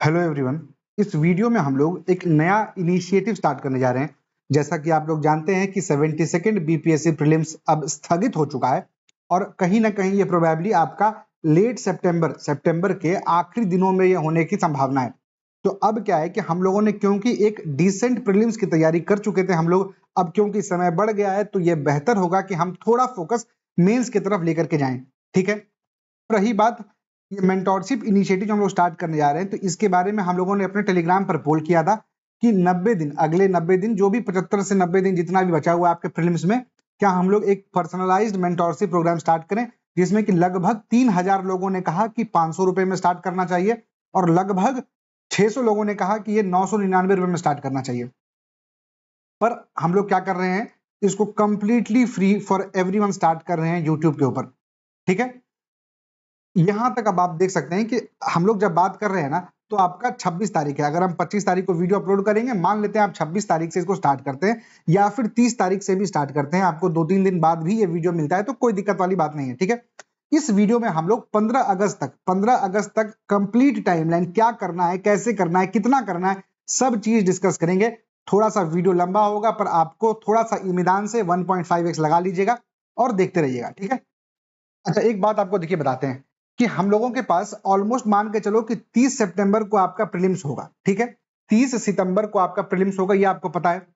Hello everyone. इस video में हम लोग एक नया इनिशिएटिव स्टार्ट करने जा रहे हैं। जैसा कि आप लोग जानते हैं कि 72nd बीपीएससी प्रीलिम्स अब स्थगित हो चुका है और कहीं ना कहीं ये प्रोबेबली आपका लेट सितंबर के आखिरी दिनों में ये होने की संभावना है। तो अब क्या है कि हम लोगों ने क्योंकि एक डिसेंट प्रीलिम्स की तैयारी कर चुके थे हम लोग, अब क्योंकि समय बढ़ गया है तो ये बेहतर होगा कि हम थोड़ा फोकस मेंस की तरफ लेकर के जाएं। ठीक है। रही बात ये मेंटोरशिप इनिशिएटिव जो हम लोग स्टार्ट करने जा रहे हैं, तो इसके बारे में हम लोगों ने अपने टेलीग्राम पर पोल किया था कि 90 दिन, अगले 90 दिन, जो भी 75 से 90 दिन जितना भी बचा हुआ है आपके प्रीलिम्स में, क्या हम लोग एक पर्सनलाइज्ड मेंटोरशिप प्रोग्राम स्टार्ट करें, जिसमें कि लगभग 3000 लोगों ने कहा कि 500 रुपए में स्टार्ट करना चाहिए और लगभग 600 लोगों ने कहा कि ये 999 रुपए में स्टार्ट करना चाहिए। पर हम लोग क्या कर रहे हैं, इसको completely free for everyone start कर रहे हैं यूट्यूब के ऊपर। ठीक है। यहां तक अब आप देख सकते हैं कि हम लोग जब बात कर रहे हैं ना, तो आपका 26 तारीख है। अगर हम 25 तारीख को वीडियो अपलोड करेंगे, मान लेते हैं आप 26 तारीख से इसको स्टार्ट करते हैं या फिर 30 तारीख से भी स्टार्ट करते हैं, आपको 2-3 दिन बाद भी ये वीडियो मिलता है तो कोई दिक्कत वाली बात नहीं है। ठीक है। इस वीडियो में हम लोग 15 अगस्त तक कंप्लीट टाइमलाइन, क्या करना है, कैसे करना है, कितना करना है, सब चीज डिस्कस करेंगे। थोड़ा सा वीडियो लंबा होगा पर आपको थोड़ा सा इत्मीनान से 1.5x लगा लीजिएगा और देखते रहिएगा। ठीक है। अच्छा, एक बात आपको देखिए बताते हैं कि हम लोगों के पास ऑलमोस्ट मान के चलो कि 30 सितंबर को आपका प्रीलिम्स होगा। ठीक है। 30 सितंबर को आपका प्रीलिम्स होगा, ये आपको पता है।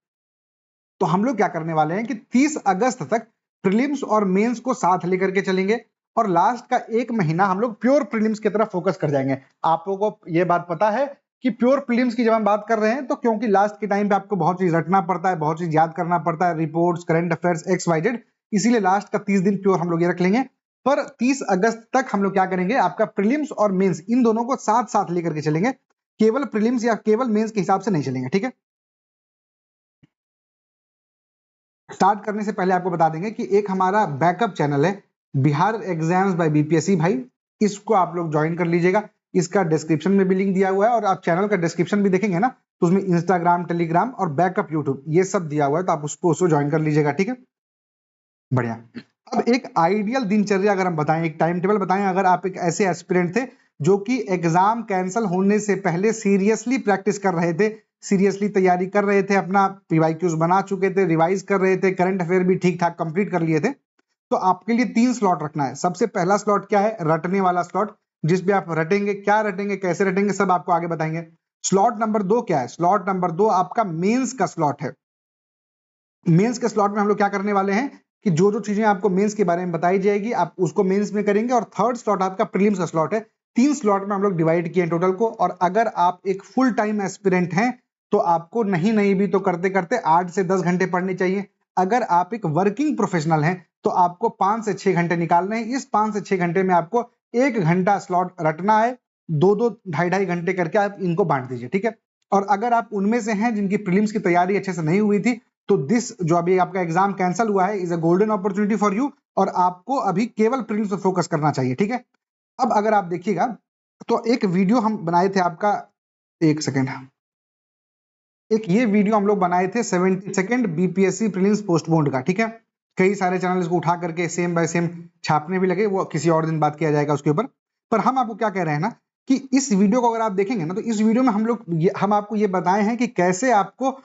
तो हम लोग क्या करने वाले हैं कि 30 अगस्त तक प्रीलिम्स और मेंस को साथ लेकर के चलेंगे और लास्ट का एक महीना हम लोग प्योर प्रीलिम्स की तरफ फोकस कर जाएंगे। आप लोगों को ये बात पता है कि प्योर प्रीलिम्स की जब हम बात कर रहे हैं, तो क्योंकि लास्ट के टाइम पे आपको बहुत चीज रटना पड़ता है, बहुत चीज याद करना पड़ता है, रिपोर्ट्स, करंट अफेयर्स, XYZ, इसीलिए लास्ट का 30 दिन प्योर हम लोग ये रख लेंगे। पर 30 अगस्त तक हम लोग क्या करेंगे, आपका प्रीलिम्स और मेंस इन दोनों को साथ साथ लेकर के चलेंगे, केवल प्रीलिम्स या केवल मेंस के हिसाब से नहीं चलेंगे। ठीक है। स्टार्ट करने से पहले आपको बता देंगे कि एक हमारा बैकअप चैनल है, बिहार एग्जाम्स बाय बीपीएससी भाई, इसको आप लोग ज्वाइन कर लीजिएगा। इसका डिस्क्रिप्शन में भी लिंक दिया हुआ है और आप चैनल का डिस्क्रिप्शन भी देखेंगे ना, तो उसमें इंस्टाग्राम, टेलीग्राम और बैकअप यूट्यूब ये सब दिया हुआ है, तो आप उसको ज्वाइन कर लीजिएगा। ठीक है। बढ़िया। अब एक आइडियल दिनचर्या अगर हम बताएं, एक टाइम टेबल बताएं, अगर आप एक ऐसे एस्पिरेंट थे जो कि एग्जाम कैंसिल होने से पहले सीरियसली प्रैक्टिस कर रहे थे, सीरियसली तैयारी कर रहे थे, अपना पीवाईक्यूज बना चुके थे, रिवाइज कर रहे थे, करंट अफेयर भी ठीक ठाक कंप्लीट कर लिए थे, तो आपके लिए 3 स्लॉट रखना है। सबसे पहला स्लॉट क्या है, रटने वाला स्लॉट, जिसपे आप रटेंगे, क्या रटेंगे, कैसे रटेंगे, सब आपको आगे बताएंगे। स्लॉट नंबर 2 क्या है, स्लॉट नंबर 2 आपका मेंस का स्लॉट है। मेंस के स्लॉट में हम लोग क्या करने वाले हैं कि जो जो चीजें आपको मेंस के बारे में बताई जाएगी आप उसको मेंस में करेंगे, और थर्ड स्लॉट आपका प्रीलिम्स का स्लॉट है। 3 स्लॉट में हम लोग डिवाइड किए टोटल को। और अगर आप एक फुल टाइम एस्पिरेंट हैं तो आपको नहीं नहीं भी तो करते करते 8 से 10 घंटे पढ़ने चाहिए। अगर आप एक वर्किंग प्रोफेशनल हैं तो आपको 5 से 6 घंटे निकालने हैं। इस 5 से 6 घंटे में आपको 1 घंटा स्लॉट रटना है, 2-2, ढाई घंटे करके आप इनको बांट दीजिए। ठीक है। और अगर आप उनमें से हैं जिनकी प्रीलिम्स की तैयारी अच्छे से नहीं हुई थी, तो दिस जो अभी आपका एग्जाम कैंसिल हुआ है is a golden opportunity for you, और आपको अभी केवल प्रीलिम्स पर फोकस करना चाहिए। ठीक है। अब अगर आप देखिएगा तो एक वीडियो हम बनाए थे आपका, एक सेकेंड, एक ये वीडियो हम लोग बनाए थे 72nd बीपीएससी प्रीलिम्स पोस्टपोन्ड का। ठीक है। कई सारे चैनल इसको उठा करके सेम बाय सेम छापने भी लगे, वो किसी और दिन बात किया जाएगा उसके ऊपर। पर हम आपको क्या कह रहे हैं ना कि इस वीडियो को अगर आप देखेंगे ना, तो इस वीडियो में हम आपको ये बताए हैं कि कैसे आपको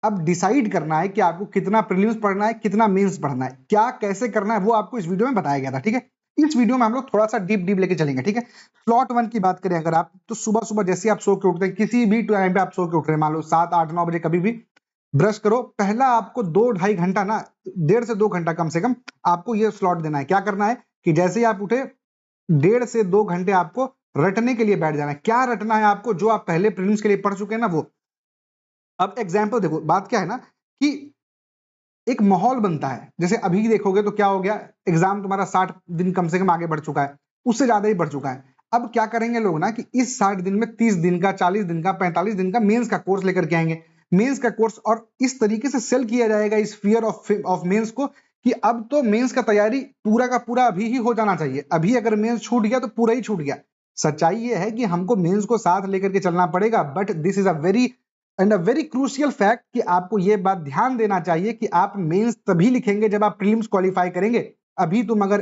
अब डिसाइड करना है कि आपको कितना प्रीलिम्स पढ़ना है, कितना मेंस पढ़ना है, क्या कैसे करना है, वो आपको इस वीडियो में बताया गया था। ठीक है। इस वीडियो में हम लोग थोड़ा सा डीप डीप लेके चलेंगे। ठीक है। स्लॉट 1 की बात करें अगर आप, तो सुबह सुबह जैसे आप सो के उठते हैं, किसी भी टाइम पे आप सो के उठ रहे हैं, मान लो 7, 8, 9 बजे, कभी भी ब्रश करो, पहला आपको 2-2.5 घंटा ना, 1.5 से 2 घंटा कम से कम आपको ये स्लॉट देना है। क्या करना है कि जैसे ही आप उठे 1.5 से 2 घंटे आपको रटने के लिए बैठ जाना है। क्या रटना है आपको, जो आप पहले प्रीलिम्स के लिए पढ़ चुके हैं ना वो। अब एग्जाम्पल देखो, बात क्या है ना कि एक माहौल बनता है। जैसे अभी देखोगे तो क्या हो गया, एग्जाम तुम्हारा 60 दिन कम से कम आगे बढ़ चुका है, उससे ज्यादा ही बढ़ चुका है। अब क्या करेंगे लोग ना कि इस 60 दिन में 30 दिन का, 40 दिन का, 45 दिन का मेंस का कोर्स लेकर के आएंगे। मेंस का कोर्स, और इस तरीके से सेल किया जाएगा इस फियर ऑफ मेंस को कि अब तो मेंस का तैयारी पूरा का पूरा अभी ही हो जाना चाहिए। अभी अगर मेंस छूट गया तो पूरा ही छूट गया। सच्चाई ये है कि हमको मेंस को साथ लेकर के चलना पड़ेगा, but this is a very crucial fact कि आपको ये बात ध्यान देना चाहिए कि आप मेंस तभी लिखेंगे जब आप प्रीलिम्स क्वालिफाई करेंगे। अभी तुम अगर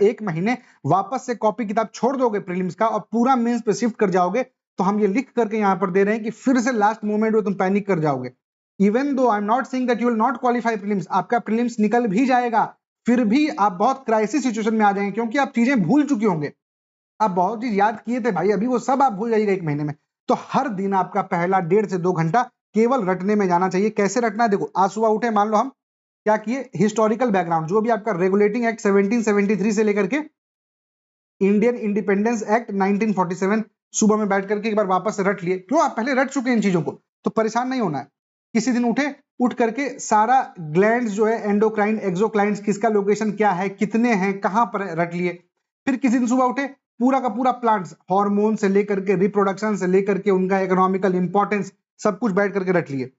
एक महीने वापस से कॉपी किताब छोड़ दोगे प्रीलिम्स का और पूरा मेंस पे शिफ्ट कर जाओगे, तो हम ये लिख करके यहाँ पर दे रहे हैं कि फिर से लास्ट मोमेंट में तुम पैनिक कर जाओगे। Even though I am not saying that you will not qualify prelims, आपका प्रीलिम्स निकल भी जाएगा, फिर भी आप बहुत क्राइसिस सिचुएशन में आ जाएंगे, क्योंकि आप चीजें भूल चुके होंगे, आप बहुत चीज याद किए थे भाई, अभी वो सब आप भूल जाइएगा 1 महीने में। तो हर दिन आपका पहला 1.5 से 2 घंटा केवल रटने में जाना चाहिए। कैसे रटना है, देखो आज सुबह उठे, मान लो हम क्या किए, हिस्टोरिकल बैकग्राउंड जो भी आपका रेगुलेटिंग एक्ट 1773 से लेकर के इंडियन इंडिपेंडेंस एक्ट 1947 सुबह में बैठ करके एक बार वापस से रट लिए। क्यों, आप पहले रट चुके हैं इन चीजों को, तो परेशान नहीं होना है। किसी दिन उठ करके सारा ग्लैंड्स जो है, एंडोक्राइन एक्सोक्राइन्स, किसका लोकेशन क्या है, कितने हैं, कहां पर है, रट लिए। फिर किसी दिन सुबह उठे, पूरा का पूरा प्लांट्स, हार्मोन से लेकर के रिप्रोडक्शन से लेकर के उनका इकोनॉमिकल इंपॉर्टेंस, सब कुछ बैठ करके रट लिए।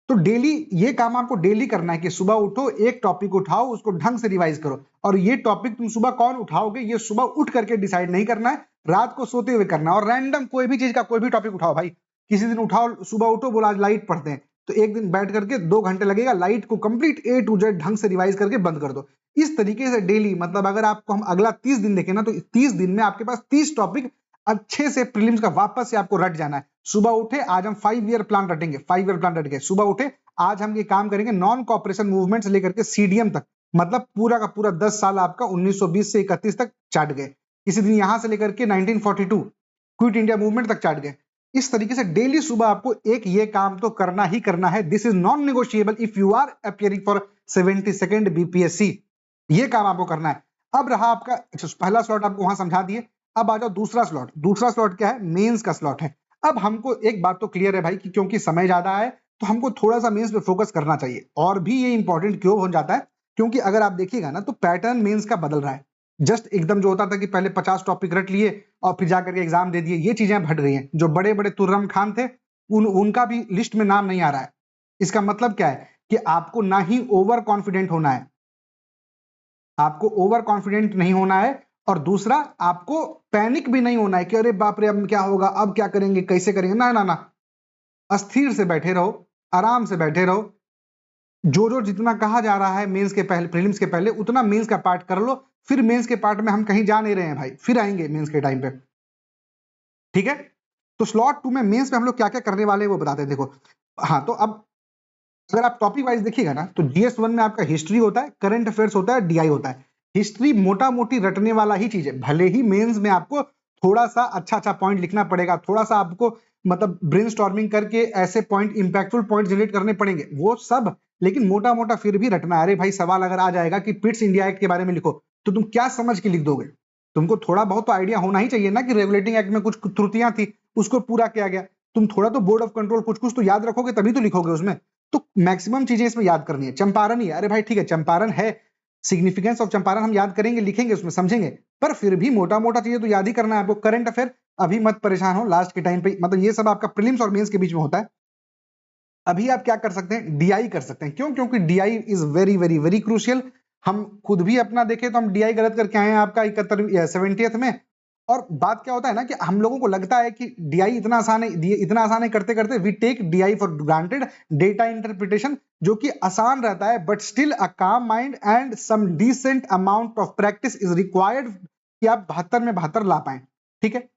तो डेली ये काम आपको डेली करना है कि सुबह उठो, एक टॉपिक उठाओ, उसको ढंग से रिवाइज करो। और ये टॉपिक तुम सुबह कौन उठाओगे, ये सुबह उठ करके डिसाइड नहीं करना है, रात को सोते हुए करना है। और रैंडम कोई भी चीज का कोई भी टॉपिक उठाओ भाई, किसी दिन उठाओ, सुबह उठो, बोला आज लाइट पढ़ते हैं, तो एक दिन बैठ करके 2 घंटे लगेगा, लाइट को कंप्लीट A to Z ढंग से रिवाइज करके बंद कर दो। इस तरीके से डेली, मतलब अगर आपको हम अगला 30 दिन देखें ना, तो 30 दिन में आपके पास 30 टॉपिक अच्छे से प्रीलिम्स का वापस से आपको रट जाना है। सुबह उठे, आज हम 5 ईयर प्लान रटेंगे, 5 ईयर प्लान रट गए। सुबह उठे, आज हम ये काम करेंगे नॉन कॉपरेशन मूवमेंट से लेकर के CDM तक, मतलब पूरा का पूरा 10 साल आपका 1920 से 31 तक चाट गए। किसी दिन यहां से लेकर के 1942 क्विट इंडिया मूवमेंट तक चाट गए। इस तरीके से डेली सुबह आपको एक ये काम तो करना ही करना है। This is non negotiable if you are appearing for 72nd BPSC, ये काम आपको करना है। अब रहा आपका पहला स्लॉट, आपको वहां समझा दिए। अब आ जाओ दूसरा स्लॉट। दूसरा स्लॉट क्या है, मेंस का स्लॉट है। अब हमको एक बात तो क्लियर है भाई कि क्योंकि समय ज्यादा है तो हमको थोड़ा सा मेंस पे फोकस करना चाहिए। और भी ये इंपॉर्टेंट क्यों हो जाता है, क्योंकि अगर आप देखिएगा ना तो पैटर्न मेंस का बदल रहा है। जस्ट एकदम जो होता था कि पहले 50 टॉपिक रट लिए और फिर जाकर के एग्जाम दे दिए, ये चीजें हट गई हैं। जो बड़े बड़े तुर्रम खान थे उनका भी लिस्ट में नाम नहीं आ रहा है। इसका मतलब क्या है कि आपको ना ही ओवर कॉन्फिडेंट होना है, आपको ओवर कॉन्फिडेंट नहीं होना है, और दूसरा आपको पैनिक भी नहीं होना है कि अरे बाप रे अब क्या होगा, अब क्या करेंगे, कैसे करेंगे। ना ना ना, अस्थिर से बैठे रहो, आराम से बैठे रहो। जो जो जितना कहा जा रहा है मेंस के पहले, प्रीलिम्स के पहले, उतना मेंस का पार्ट कर लो। फिर मेंस के पार्ट में हम कहीं जा नहीं रहे हैं भाई, फिर आएंगे मेंस के टाइम पे, ठीक है। तो स्लॉट 2 में मेंस में हम लोग क्या क्या करने वाले हैं वो बताते हैं। देखो हाँ, तो अब अगर आप टॉपिक वाइज देखिएगा ना तो GS1 में आपका हिस्ट्री होता है, करंट अफेयर्स होता है, DI होता है। हिस्ट्री मोटा मोटी रटने वाला ही चीज है, भले ही मेंस में आपको थोड़ा सा अच्छा अच्छा पॉइंट लिखना पड़ेगा, थोड़ा सा आपको मतलब ब्रेनस्टॉर्मिंग करके ऐसे पॉइंट, इंपैक्टफुल पॉइंट जनरेट करने पड़ेंगे, वो सब, लेकिन मोटा मोटा फिर भी रटना है। अरे भाई सवाल अगर आ जाएगा कि पिट्स इंडिया एक्ट के बारे में लिखो, तो तुम क्या समझ के लिख दोगे? तुमको थोड़ा बहुत तो आइडिया होना ही चाहिए ना कि रेगुलेटिंग एक्ट में कुछ त्रुटियां थी, उसको पूरा किया गया। तुम थोड़ा तो बोर्ड ऑफ कंट्रोल कुछ कुछ तो याद रखोगे, तभी तो लिखोगे उसमें। तो मैक्सिमम चीजें इसमें याद करनी है। चंपारण ही है, अरे भाई ठीक है चंपारण है, सिग्निफिकेंस ऑफ चंपारण हम याद करेंगे, लिखेंगे उसमें, समझेंगे, पर फिर भी मोटा मोटा चीजें तो याद ही करना है आपको। करंट अफेयर अभी मत परेशान हो, लास्ट के टाइम पे, मतलब ये सब आपका प्रीलिम्स और मेंस के बीच में होता है। अभी आप क्या कर सकते हैं, DI कर सकते हैं। क्यों? क्योंकि DI is very very very crucial. हम खुद भी अपना देखें तो हम DI गलत करके आए हैं आपका 71 में। और बात क्या होता है ना कि हम लोगों को लगता है कि DI इतना आसान है, इतना आसान है, करते करते we take DI for granted, data interpretation, जो कि आसान रहता है, but still a calm mind and some decent amount of practice is required कि आप 72 में 72 ला पाए, ठीक है।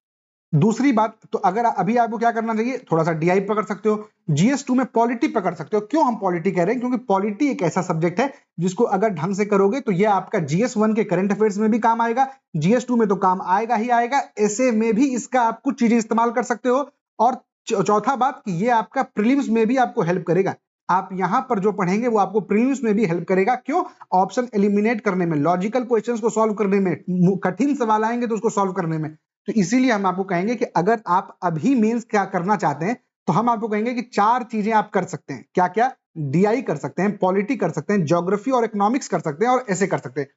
दूसरी बात, तो अगर अभी आपको क्या करना चाहिए, थोड़ा सा DI पकड़ सकते हो, GS2 में पॉलिटी पकड़ सकते हो। क्यों हम पॉलिटी कह रहे हैं? क्योंकि पॉलिटी एक ऐसा सब्जेक्ट है जिसको अगर ढंग से करोगे तो ये आपका GS1 के करंट अफेयर्स में भी काम आएगा, GS2 में तो काम आएगा ही आएगा, ऐसे में भी इसका आप कुछ चीजें इस्तेमाल कर सकते हो। और चौथा बात कि ये आपका प्रीलिम्स में भी आपको हेल्प करेगा। आप यहां पर जो पढ़ेंगे वो आपको प्रीलिम्स में भी हेल्प करेगा। क्यों? ऑप्शन एलिमिनेट करने में, लॉजिकल क्वेश्चंस को सॉल्व करने में, कठिन सवाल आएंगे तो उसको सॉल्व करने में। तो इसीलिए हम आपको कहेंगे कि अगर आप अभी मेंस क्या करना चाहते हैं तो हम आपको कहेंगे कि 4 चीजें आप कर सकते हैं। क्या क्या? DI कर सकते हैं, पॉलिटी कर सकते हैं, ज्योग्राफी और इकोनॉमिक्स कर सकते हैं, और ऐसे कर सकते हैं।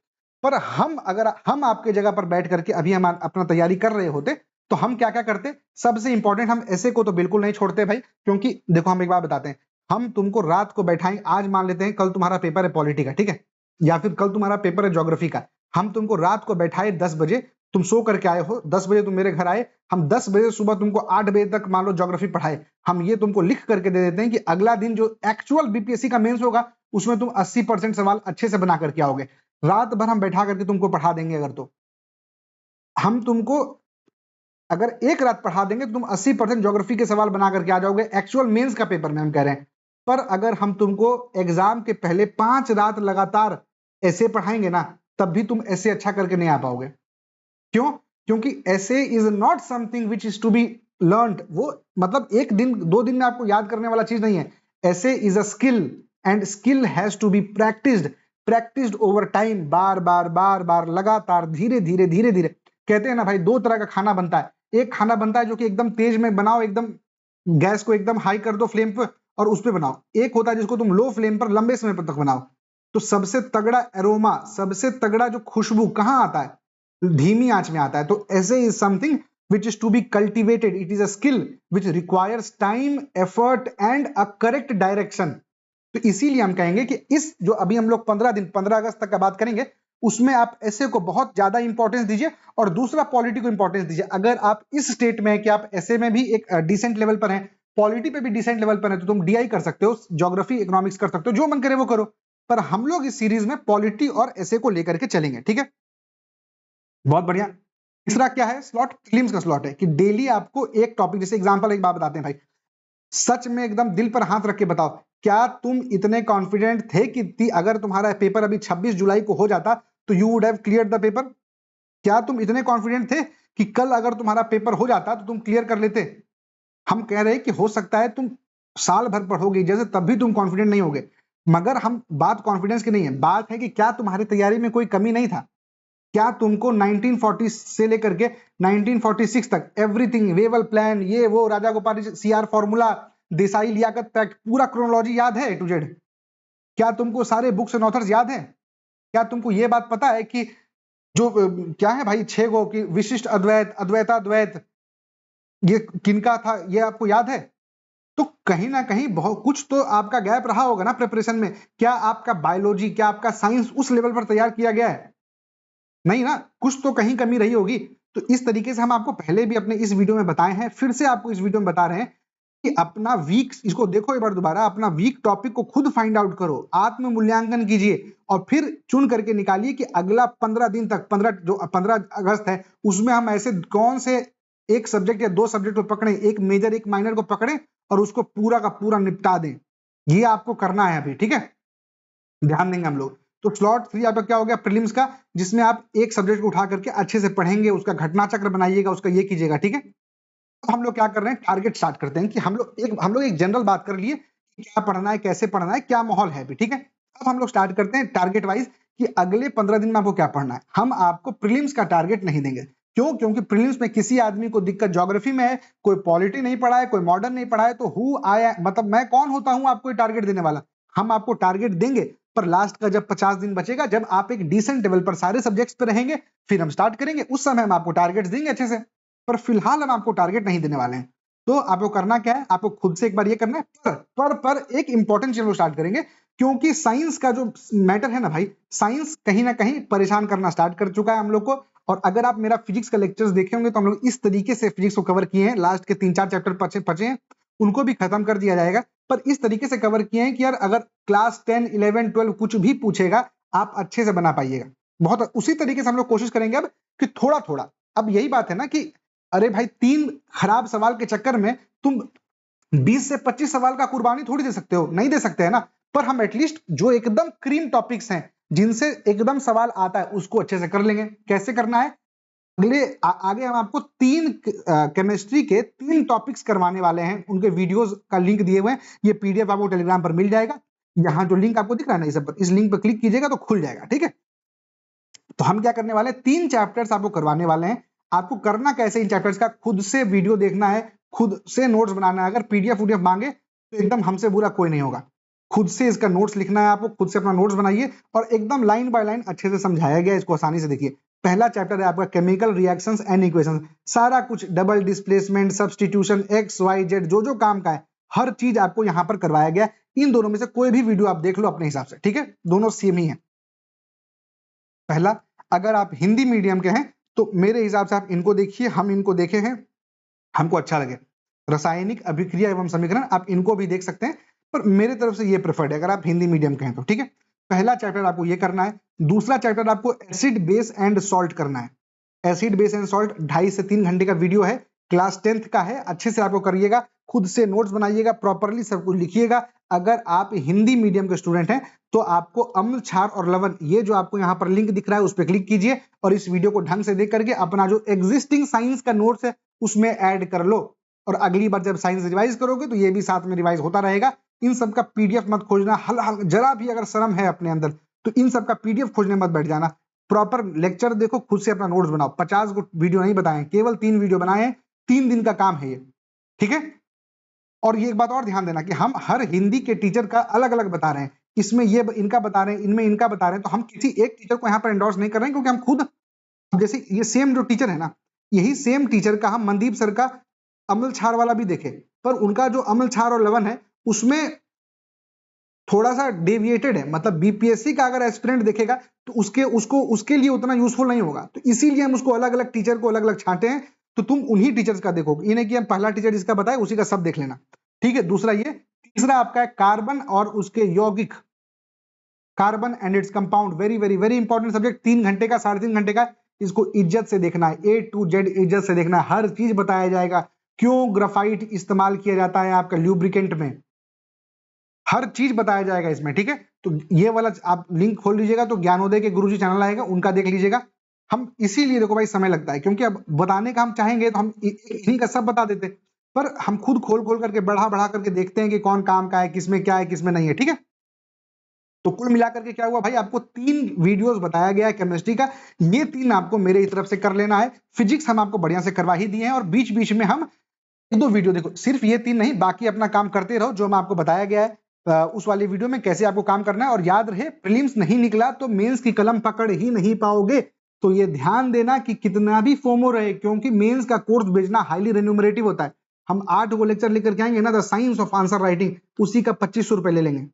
पर हम अगर हम आपके जगह पर बैठ करके अभी हम अपना तैयारी कर रहे होते तो हम क्या क्या करते? सबसे इंपॉर्टेंट, हम ऐसे को तो बिल्कुल नहीं छोड़ते भाई, क्योंकि देखो हम एक बात बताते हैं, हम तुमको रात को बैठाएं, आज मान लेते हैं कल तुम्हारा पेपर है पॉलिटी का, ठीक है, या फिर कल तुम्हारा पेपर है ज्योग्राफी का, हम तुमको रात को बैठाए 10 बजे, तुम सो करके आए हो, 10 बजे तुम मेरे घर आए, हम 10 बजे सुबह तुमको 8 बजे तक मान लो ज्योग्राफी पढ़ाए, हम ये तुमको लिख करके दे देते हैं कि अगला दिन जो एक्चुअल BPSC का मेंस होगा उसमें तुम 80% सवाल अच्छे से बना करके आओगे। रात भर हम बैठा करके तुमको पढ़ा देंगे अगर, तो हम तुमको अगर एक रात पढ़ा देंगे तो तुम 80% ज्योग्राफी के सवाल बना करके आ जाओगे, एक्चुअल मेंस का पेपर में हम कह रहे हैं। पर अगर हम तुमको एग्जाम के पहले 5 रात लगातार ऐसे पढ़ाएंगे ना, तब भी तुम ऐसे अच्छा करके नहीं आ पाओगे। क्यों? क्योंकि essay is not something which is to be learned. वो मतलब एक दिन 2 दिन में आपको याद करने वाला चीज नहीं है। Essay is a skill, and skill has to be practised over time, बार बार बार बार लगातार, धीरे धीरे धीरे धीरे। कहते हैं ना भाई, 2 तरह का खाना बनता है। एक खाना बनता है जो कि एकदम तेज में बनाओ, एकदम गैस को एकदम हाई कर दो फ्लेम पे और उस पे बनाओ। एक होता है जिसको तुम लो फ्लेम पर लंबे समय तक बनाओ। तो सबसे तगड़ा एरोमा, सबसे तगड़ा जो खुशबू कहां आता है? धीमी आंच में आता है। तो ऐसे is something which is to be cultivated. It is a skill which requires time, effort and a correct direction. तो इसीलिए हम कहेंगे कि इस जो अभी हम लोग 15 दिन 15 अगस्त तक का बात करेंगे, उसमें आप ऐसे को बहुत ज्यादा इंपॉर्टेंस दीजिए और दूसरा पॉलिटी को इंपॉर्टेंस दीजिए। अगर आप इस स्टेट में है कि आप ऐसे में भी एक डिसेंट लेवल पर हैं, पॉलिटी पे भी डिसेंट लेवल पर है, तो तुम डीआई कर सकते हो, ज्योग्राफी इकोनॉमिक्स कर सकते हो, जो मन करे वो करो। पर हम लोग इस सीरीज में पॉलिटी और ऐसे को लेकर के चलेंगे, ठीक है? बहुत बढ़िया। तीसरा क्या है? स्लॉट, प्रीलिम्स का स्लॉट है कि डेली आपको एक टॉपिक, जैसे एग्जांपल एक बात बताते हैं भाई, सच में एकदम दिल पर हाथ रख के बताओ, क्या तुम इतने कॉन्फिडेंट थे कि अगर तुम्हारा पेपर अभी 26 जुलाई को हो जाता तो you would have clear the paper? क्या तुम इतने कॉन्फिडेंट थे कि कल अगर तुम्हारा पेपर हो जाता तो तुम क्लियर कर लेते? हम कह रहे हैं कि हो सकता है तुम साल भर पढ़ोगे जैसे, तब भी तुम कॉन्फिडेंट नहीं होगे। मगर हम बात कॉन्फिडेंस की नहीं है, बात है कि क्या तुम्हारी तैयारी में कोई कमी नहीं था? क्या तुमको 1940 से लेकर के 1946 तक एवरीथिंग, वेवल प्लान, ये वो, Rajagopal CR formula, Desai Liaquat pact, पूरा क्रोनोलॉजी याद है ए टू जेड? क्या तुमको सारे बुक्स एंड ऑथर्स याद है? क्या तुमको ये बात पता है कि जो क्या है भाई 6 गो की विशिष्ट अद्वैत, अद्वैताद्वैत, ये किनका था, ये आपको याद है? तो कहीं ना कहीं बहुत कुछ तो आपका गैप रहा होगा ना प्रिपरेशन में। क्या आपका बायोलॉजी, क्या आपका साइंस उस लेवल पर तैयार किया गया है? नहीं ना, कुछ तो कहीं कमी रही होगी। तो इस तरीके से हम आपको पहले भी अपने इस वीडियो में बताए हैं, फिर से आपको इस वीडियो में बता रहे हैं कि अपना वीक, इसको देखो एक बार दोबारा, अपना वीक टॉपिक को खुद फाइंड आउट करो, आत्म मूल्यांकन कीजिए और फिर चुन करके निकालिए कि अगला 15 दिन तक, 15 अगस्त है, उसमें हम ऐसे कौन से एक सब्जेक्ट या 2 सब्जेक्ट को पकड़े, एक मेजर एक माइनर को पकड़े और उसको पूरा का पूरा निपटा दें। ये आपको करना है अभी, ठीक है? ध्यान देंगे हम लोग। तो स्लॉट 3 आपका क्या हो गया? प्रीलिम्स का, जिसमें आप एक सब्जेक्ट को उठा करके अच्छे से पढ़ेंगे, उसका घटना चक्र बनाइएगा, उसका ये कीजिएगा, ठीक है? अब हम लोग क्या कर रहे हैं, टारगेट स्टार्ट करते हैं कि हम लोग एक जनरल बात कर लिए कि क्या पढ़ना है, कैसे पढ़ना है, क्या माहौल है अभी, ठीक है? अब हम लोग स्टार्ट करते हैं टारगेट वाइज कि अगले 15 दिन में आपको क्या पढ़ना है। हम आपको प्रीलिम्स का टारगेट नहीं देंगे। क्यों? क्योंकि प्रीलिम्स में किसी आदमी को दिक्कत ज्योग्राफी में है, कोई पॉलिटी नहीं पढ़ा है, कोई मॉडर्न नहीं पढ़ा है, तो हु आया, मतलब मैं कौन होता हूं आपको टारगेट देने वाला? हम आपको टारगेट देंगे, पर लास्ट का जब 50 दिन बचेगा, जब आप एक डिसेंट लेवल पर सारे सब्जेक्ट्स पे रहेंगे, फिर हम स्टार्ट करेंगे, उस समय हम आपको टारगेट्स देंगे अच्छे से। पर फिलहाल हम आपको टारगेट नहीं देने वाले हैं। तो आपको करना क्या है, आपको खुद से एक बार ये करना है, पर एक इंपॉर्टेंट चीज स्टार्ट करेंगे, क्योंकि साइंस का जो मैटर है ना भाई, साइंस कहीं ना कहीं परेशान करना स्टार्ट कर चुका है हम लोग को। और अगर आप मेरा फिजिक्स का लेक्चर्स देखे होंगे तो हम लोग इस तरीके से फिजिक्स को कवर किए हैं, लास्ट के 3-4 चैप्टर बचे हैं, उनको भी खत्म कर दिया जाएगा। पर इस तरीके से कवर किए हैं कि यार अगर क्लास 10, 11, 12 कुछ भी पूछेगा, आप अच्छे से बना पाइएगा। बहुत उसी तरीके से हम लोग कोशिश करेंगे अब कि थोड़ा थोड़ा, अब यही बात है ना कि अरे भाई 3 खराब सवाल के चक्कर में तुम 20 से 25 सवाल का कुर्बानी थोड़ी दे सकते हो, नहीं दे सकते है ना। पर हम एटलीस्ट जो एकदम क्रीम टॉपिक्स हैं, जिनसे एकदम सवाल आता है, उसको अच्छे से कर लेंगे। कैसे करना है, आगे हम आपको 3 केमिस्ट्री के 3 टॉपिक्स करवाने वाले हैं, उनके वीडियोस का लिंक दिए हुए हैं, ये पीडीएफ आपको टेलीग्राम पर मिल जाएगा। यहाँ जो लिंक आपको दिख रहा है ना, इस लिंक पर क्लिक कीजिएगा तो खुल जाएगा, ठीक है? तो हम क्या करने वाले हैं, 3 चैप्टर्स आपको करवाने वाले हैं। आपको करना कैसे इन चैप्टर्स का, खुद से वीडियो देखना है, खुद से नोट्स बनाना है। अगर पीडीएफ वीडीएफ मांगे तो एकदम हमसे बुरा कोई नहीं होगा। खुद से इसका नोट्स लिखना है आपको, खुद से अपना नोट्स बनाइए और एकदम लाइन बाय लाइन अच्छे से समझाया गया है, इसको आसानी से देखिए। पहला चैप्टर है आपका केमिकल रिएक्शंस एंड इक्वेशंस, सारा कुछ double displacement, substitution, X Y Z, जो जो काम का है हर चीज आपको यहाँ पर करवाया गया। इन दोनों में से कोई भी वीडियो आप देख लो अपने हिसाब से, ठीक है? दोनों सेम ही है। पहला, अगर आप हिंदी मीडियम के हैं तो मेरे हिसाब से आप इनको देखिए, हम इनको देखे हैं, हमको अच्छा लगे। रासायनिक अभिक्रिया एवं समीकरण, आप इनको भी देख सकते हैं, पर मेरे तरफ से ये प्रेफर्ड है अगर आप हिंदी मीडियम के हैं तो, ठीक है? पहला चैप्टर आपको ये करना है। दूसरा चैप्टर आपको एसिड बेस एंड सॉल्ट करना है। एसिड बेस एंड सॉल्ट 2.5 से 3 घंटे का वीडियो है, क्लास 10th का है, अच्छे से आपको करिएगा, खुद से नोट्स बनाइएगा, प्रॉपरली सब कुछ लिखिएगा। अगर आप हिंदी मीडियम के स्टूडेंट हैं तो आपको अम्ल, क्षार और लवण, ये जो आपको यहाँ पर लिंक दिख रहा है उस पर क्लिक कीजिए और इस वीडियो को ढंग से देख करके अपना जो एग्जिस्टिंग साइंस का नोट्स है उसमें ऐड कर लो। और अगली बार जब साइंस रिवाइज करोगे तो ये भी साथ में रिवाइज होता रहेगा। इन सब का पीडीएफ मत खोजना, जरा भी अगर शर्म है अपने अंदर तो इन सब का पीडीएफ खोजने मत बैठ जाना। प्रॉपर लेक्चर देखो, खुद से अपना नोट्स बनाओ। 50 को वीडियो नहीं बताए, केवल 3 वीडियो बनाए हैं, 3 दिन का काम है ये, ठीक है। और ये एक बात और ध्यान देना कि हम हर हिंदी के टीचर का अलग अलग बता रहे हैं, इसमें ये इनका बता रहे हैं, इनमें इनका बता रहे हैं, तो हम किसी एक टीचर को यहाँ पर एंडोर्स नहीं कर रहे हैं, क्योंकि हम खुद, जैसे ये सेम जो टीचर है ना, यही सेम टीचर का हम मनदीप सर का अम्ल क्षार वाला भी देखे, पर उनका जो अम्ल क्षार और लवण है उसमें थोड़ा सा डेविएटेड है, मतलब बीपीएससी का अगर एस्पिरेंट देखेगा तो उसके लिए उतना यूजफुल नहीं होगा, तो इसीलिए हम उसको अलग अलग टीचर को अलग अलग छांटे हैं। तो तुम उन्हीं टीचर्स का देखोगे, ये नहीं कि हम पहला टीचर जिसका बताए उसी का सब देख लेना, ठीक है। दूसरा ये, तीसरा आपका है कार्बन और उसके यौगिक, carbon and its compound, very very very important subject. 3 घंटे का, 3.5 घंटे का, इसको इज्जत से देखना है, A to Z इज्जत से देखना है, हर चीज बताया जाएगा। क्यों ग्राफाइट इस्तेमाल किया जाता है आपका ल्यूब्रिकेंट में, हर चीज बताया जाएगा इसमें, ठीक है। तो ये वाला आप लिंक खोल लीजिएगा तो ज्ञानोदय के गुरुजी चैनल आएगा, उनका देख लीजिएगा। हम इसीलिए देखो भाई समय लगता है, क्योंकि अब बताने का हम चाहेंगे तो हम इन्हीं का सब बता देते, पर हम खुद खोल खोल करके बढ़ा बढ़ा करके देखते हैं कि कौन काम का है, किसमें क्या है, किसमें नहीं है, ठीक है। तो कुल मिलाकर के क्या हुआ भाई, आपको 3 वीडियोस बताया गया है केमिस्ट्री का, ये 3 आपको मेरे तरफ से कर लेना है। फिजिक्स हम आपको बढ़िया से करवा ही दिए हैं, और बीच बीच में हम 1-2 वीडियो, देखो सिर्फ ये 3 नहीं, बाकी अपना काम करते रहो, जो मैं आपको बताया गया है उस वाली वीडियो में कैसे आपको काम करना है। और याद रहे, प्रीलिम्स नहीं निकला तो मेंस की कलम पकड़ ही नहीं पाओगे। तो ये ध्यान देना कि कितना भी फोमो रहे, क्योंकि मेंस का कोर्स भेजना हाईली रेन्यूमरेटिव होता है। हम 8 को लेक्चर लेकर के आएंगे ना, the science of answer writing, उसी का 2500 रुपए ले लेंगे,